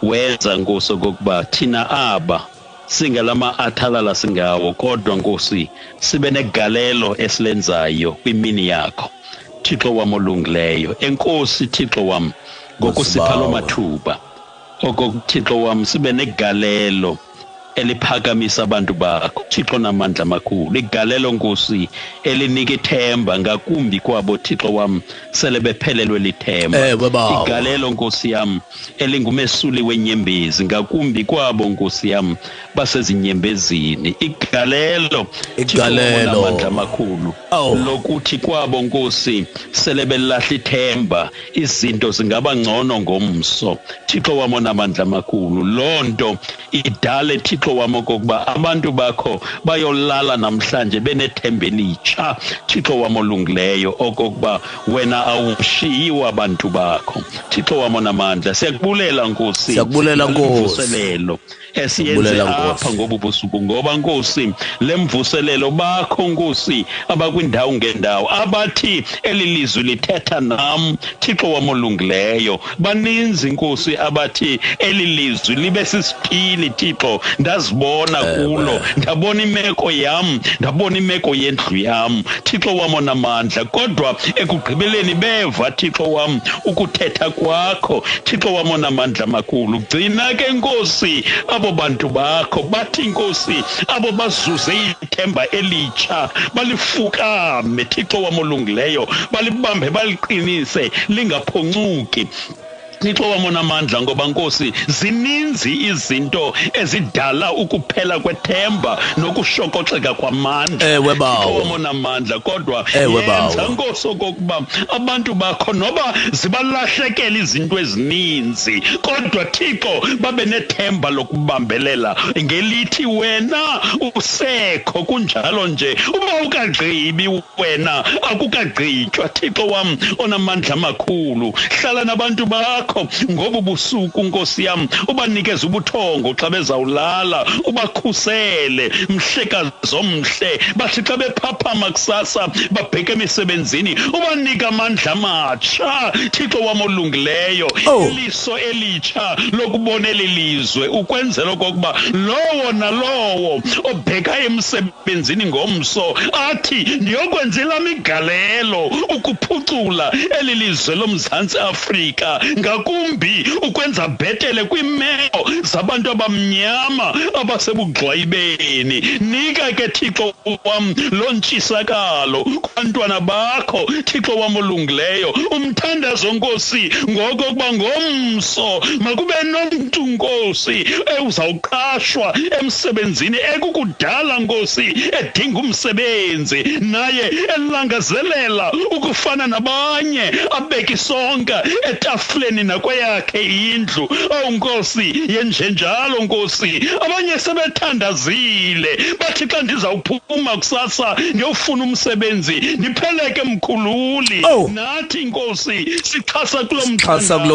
wenza Nkosi okokuba thina aba singalama athalala singawo kodwa Nkosi sibe negalelo esilenzayo kwimini yakho Thixo wami olungileyo enkosi Thixo wami ngokusipha lo mathuba okokuthixo wami sibe negalelo eliphakamisa abantu bakho Thixo namandla amakhulu igalelo Nkosi elinika ithemba ngakumbi kwabo Thixo wam sele bephelelwe lithemba igalelo Nkosi yam elingumesuli wenyembezi ngakumbi kwabo Nkosi yam basezinyembezini igalelo namandla amakhulu lokuthi kwabo Nkosi sele belahla ithemba izinto zingaba ngcono ngomso Thixo wam onamandla amakhulu lonto idale Thixo wam okokuba abantu bakho bayolala namhlanje benethemba elitsha Thixo wam olungileyo okokuba wena awushiyiwa abantu bakho Thixo wam onamandla siyakubulela Nkosi siyakubulela Nkosi esiyenze apha ngobu busuku ngoba Nkosi lemvuselelo bakho Nkosi abakwindawo ngendawo abathi elilizwi lithetha nam Thixo wam olungileyo baninzi Nkosi abathi elilizwi libe sisiphili Thixo ndazibona kulo ndabona imeko yam ndabona imeko yendlu yam Thixo wam onamandla kodwa ekugqibeleni beva Thixo wam ukuthetha kwakho Thixo wam onamandla amakhulu gcina ke Nkosi abo bantu bakho bathi Nkosi abo bazuze ithemba elitsha balifukame Thixo wam olungileyo balibambe baliqinise lingaphoncuki Thixo wam onamandla ngoba Nkosi zininzi izinto ezidala ukuphela kwethemba nokushokoxeka kwamandla Thixo wam onamandla kodwa yenza Nkosi okokuba abantu bakho noba zibalahlekela izinto ezininzi kodwa Thixo babe nethemba lokubambelela ngelithi wena usekho kunjalo nje uba ukagqibi wena akukagqitywa Thixo wam onamandla amakhulu hlala nabantu bakho ngobu busuku Nkosi yam ubanikeza ubuthongo xa bezawulala ubakhusele mhlekazi omhle bathi xa bephaphama kusasa babheke emisebenzini ubanika amandla amatsha Thixo wam olungileyo iliso elitsha lokubona elilizwe ukwenzela okokuba lowo nalowo obheka emsebenzini ngomso athi ndiyokwenza lami igalelo ukuphucula elilizwe loMzantsi Afrika ngakumbi ukwenza bhetele kwimeko zabantu abamnyama abasebugxwayibeni nika ke Thixo wam lontshisakalo kubantwana bakho Thixo wam olungileyo umthandazo Nkosi ngokokuba ngomso makube nomntu Nkosi uzawuqashwa emsebenzini ekukudala Nkosi edinga umsebenzi naye elangazelela ukufana nabanye abeka isonka etafuleni nakweyakhe indlu Nkosi yenjenjalo Nkosi abanye sebethandazile bathi xa ndizawuphuma kusasa ndiyofuna umsebenzi ndipheleke mkhululi nathi Nkosi sixhasa kulo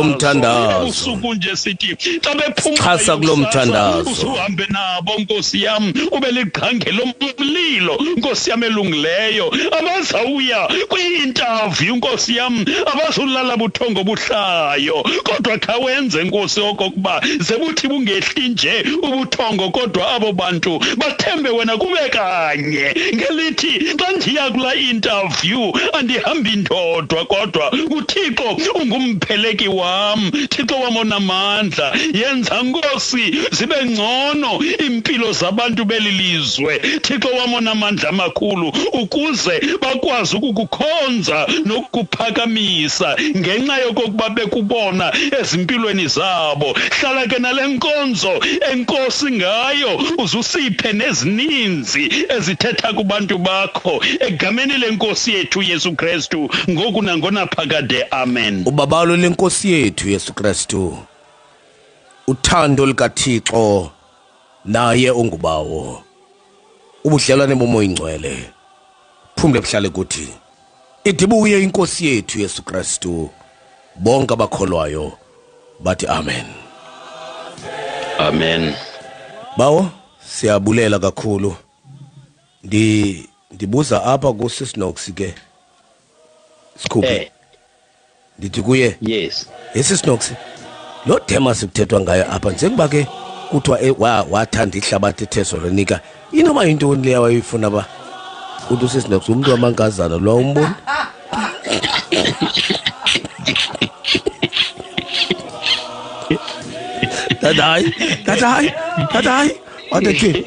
mthandazo usuku nje sithi xa bephuma sixhasa kulo mthandazo uhambe nabo Nkosi yam ube liqhange lomlilo Nkosi yam elungileyo abazawuya kwi-interview Nkosi yam abazulala buthongo buhlayo kodwa khawenze Nkosi okokuba zebuthi bungehli nje ubuthongo kodwa abo bantu bathembe wena kube kanye ngelithi xa ndiya kula interview andihambi ndodwa kodwa uThixo ungumpheleki wam Thixo wam onamandla yenza Nkosi zibe ngcono impilo zabantu belilizwe Thixo wam onamandla amakhulu ukuze bakwazi ukukukhonza nokuphakamisa ngenxa yokokuba bekubona ezimpilweni zabo hlala ke nale nkonzo enkosi ngayo uzusiphe nezininzi ezithetha kubantu bakho egameni lenkosi yethu Yesu Kristu ngoku nangona phakade amen ubabalo lenkosi yethu Yesu Kristu uthando likaThixo naye ongubawo ubudlelwane bomoya ingcwele phumle buhlale kuthi idibuye inkosi yethu Yesu Kristu bonke abakholwayo bathi amen amen bawo siyabulela kakhulu ndibuza apha kuSisinox ke sikhuphe ndithi kuye yes Sisinox lo tema sikuthethwa ngayo apha njengoba ke kuthiwa wathanda ihlabathi eThesalonika inoba yintoni leya wayifuna ba uthi uSisinox umuntu wamankazana lo umboni Tadai Wathi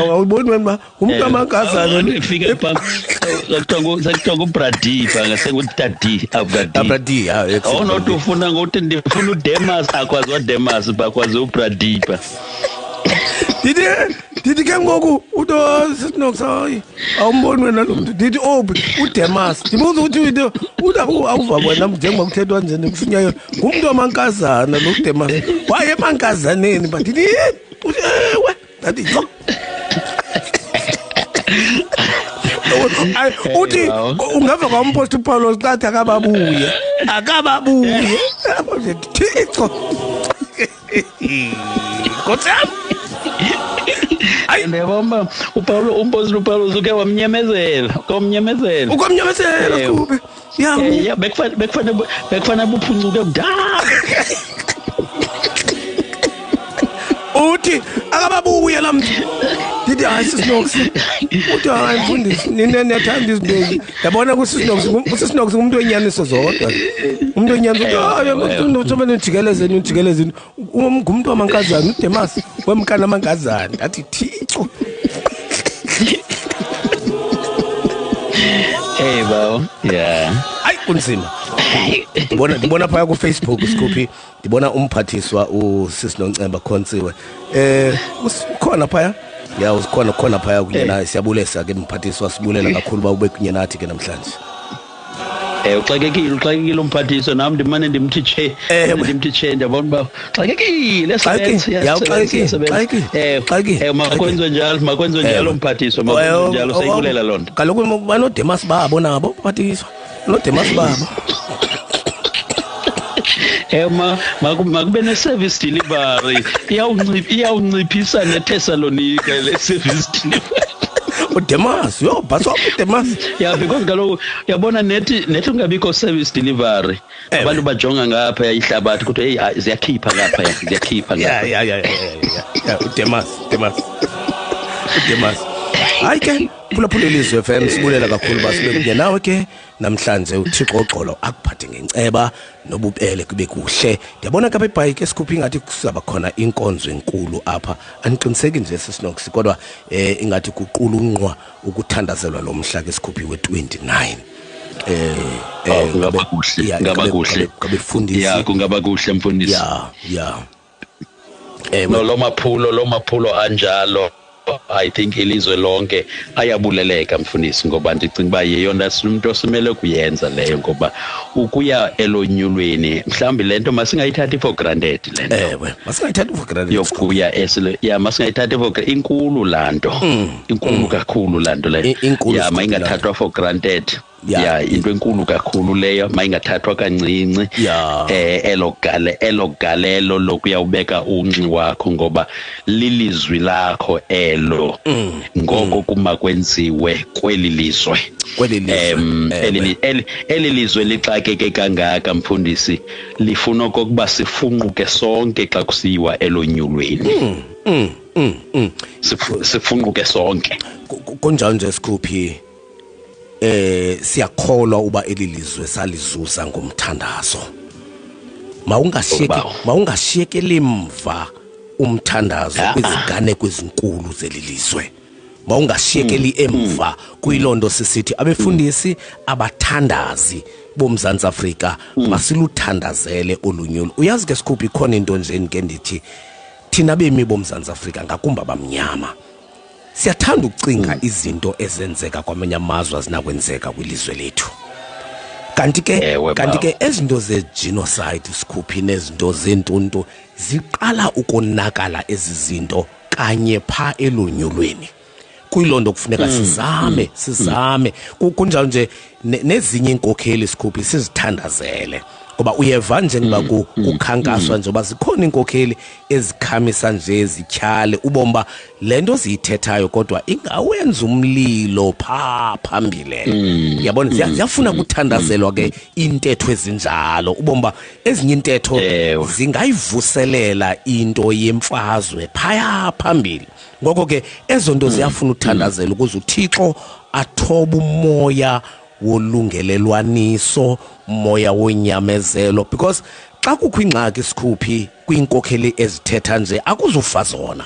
awuboni wena umuntu amankazana fika pha sakuthiwa uBradipa ngasekutadi Abradi awunothi ufuna ngokuthi ndifuna uDemas akwazi waDemas bakwazi uBradipa Didi ke ngoku uto sinokusayi awumboni wena lo muntu didi uDemas ndibuza ukuthi awuva wena njengoba kuthethwa nje nekufunyayo umuntu wamankazana lo uDemas waye emankazaneni but didi we dadi uthi ungava kwampost uPaulo qathi akababuye Thixo Kotsam Ay nebomba uPaulo uke wamnyamezela Kubi ya bekufana buphuncuke kudala uthi akababuye lamntu didi ayisinoksi uthi ayimfundisi ninathanda izinto yabona kusisinoksi umuntu wenyaniso zodwa umuntu wenyaniso uthobene ujikelezeni ngumuntu wamankazana uDemas wemkana amankazana athi Thixo bawo yeah hayi kunzima ngibona phaya ku Facebook Scoopy ngibona umphathiswa uSisinoncemba Khontsiwe ukhona phaya ya ukhona phaya kunyana siyabulesa ke umphathiswa sibulela kakhulu ba ube kunyana nathi ke namhlanje uxakekile umphathiswa nami ndimane ndimthi che ndiyabona ba uxakekile xakekile makwenziwe njalo umphathiswa makwenziwe njalo sayikulela lonto kaloku banoDemas babo nabo mphathiswa noDemas babo makube ne-service delivery iyawunciphisa neThessalonika le-service delivery uDemas bhaso uDemas because kaloku yabona nethi ungabikho service delivery abantu bajonga ngapha ihlabathi kuthi hey ziyakhipha ngapha uDemas hayi ke phulaphulelizwe FM sibulela kakhulu basibe kunye nawe ke namhlanje uThixo oxolo akuphathe ngenceba nobubele kube kuhle ndiyabona ka bebhayike Scoopy ngathi kusaba khona inkonzo enkulu apha aniqiniseki nje sisinokusi kodwa ingathi kuqulunqwa ukuthandazelwa lo mhla ke Scoopy we29 ngaba kuhle kungaba kuhle mfundisi lo maphulo anjalo I think ilizwe lonke ayabuleleka mfundisi ngoba ndicinga ba yeyona umuntu osimele kuyenza leyo ngoba ukuya elonyulweni mhlawumbe lento masingayithathi for granted lento masingayithathi for granted yokuya masingayithathi for granted inkulu lanto inkulu kakhulu lanto leyo mayingathathwa for granted into enkulu kakhulu leyo mayingathathwa kancinci elogalelo lokuyawubeka unci wakho ngoba lilizwi lakho elo ngoko kuma kwenziwe kweli lizwe elilizwe lixakeke kangaka mfundisi lifuna okokuba sifunquke sonke xa kusiyiwa elonyulweni sifunquke sonke kunjalo nje Scoopy siyakholwa uba elilizwe salizuza ngomthandazo mawungashiyekeli emva umthandazo kwizigane kwezinkulu zelilizwe mawungashiyekeli emva kuyilondo sisithi abefundisi abathandazi bomzantsi Afrika masiluthandazele olunyulo uyazi ke Scoopy khona into nje ke ndithi thina bemi bomzantsi Afrika ngakumba bamnyama siyathanda ukucinga izinto ezenzeka kwamanye amazwe azinakwenzeka kwilizwe lethu kanti ke ezinto ze-genocide Scoopy nezinto zentuntu ziqala ukonakala ezizinto kanye pha elonyulweni kuyilondo kufuneka sizame kunjalo nje nezinye inkokheli Scoopy sizithandazele ngoba uyeva nje ngoba kukhankaswa nje oba zikhona inkokheli ezikhamisa nje ezityhale ubomba lento ziyithethayo kodwa ingawenza umlilo phambili yabona ziyafuna kuthandazelwa ke intetho ezinjalo ubomba ezinye intetho zingayivuselela into yemfazwe phaya phambili ngoko ke ezo nto ziyafuna uthandazela ukuze uThixo athoba umoya wolungelelwaniso moya wonyamezelo because xa kukho ingxaki sikhuphi kwinkokheli ezithetha nje akuzufa zona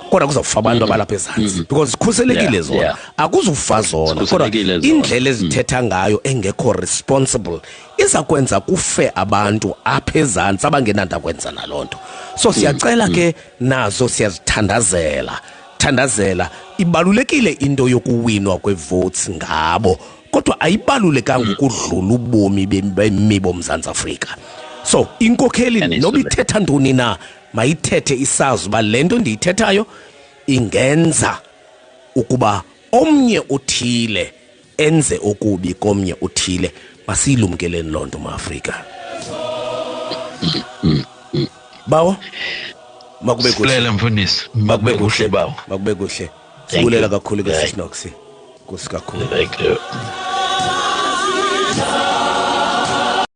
kodwa kuzofa abantu abalapha ezantsi because khuselekile zona akuzufa zona kodwa indlela ezithetha ngayo engekho responsible iza kwenza kufe abantu apha ezantsi abangenanto kwenza nalonto so siyacela ke nazo siyazithandazela ibalulekile into yokuwinwa kwevotes ngabo kodwa ayibalulekanga ukudlula ubomi bemibo mZantsi Afrika so inkokheli noba ithetha ntoni na mayithethe isazi uba le nto ndiyithethayo ingenza ukuba omnye uthile enze okubi komnye uthile masiyilumkeleni loo nto maAfrika bawo makube kuhle silela mfundisi makube kuhle bawo makube kuhle sibulela kakhulu ke sisinoksi kusikakhulu thank you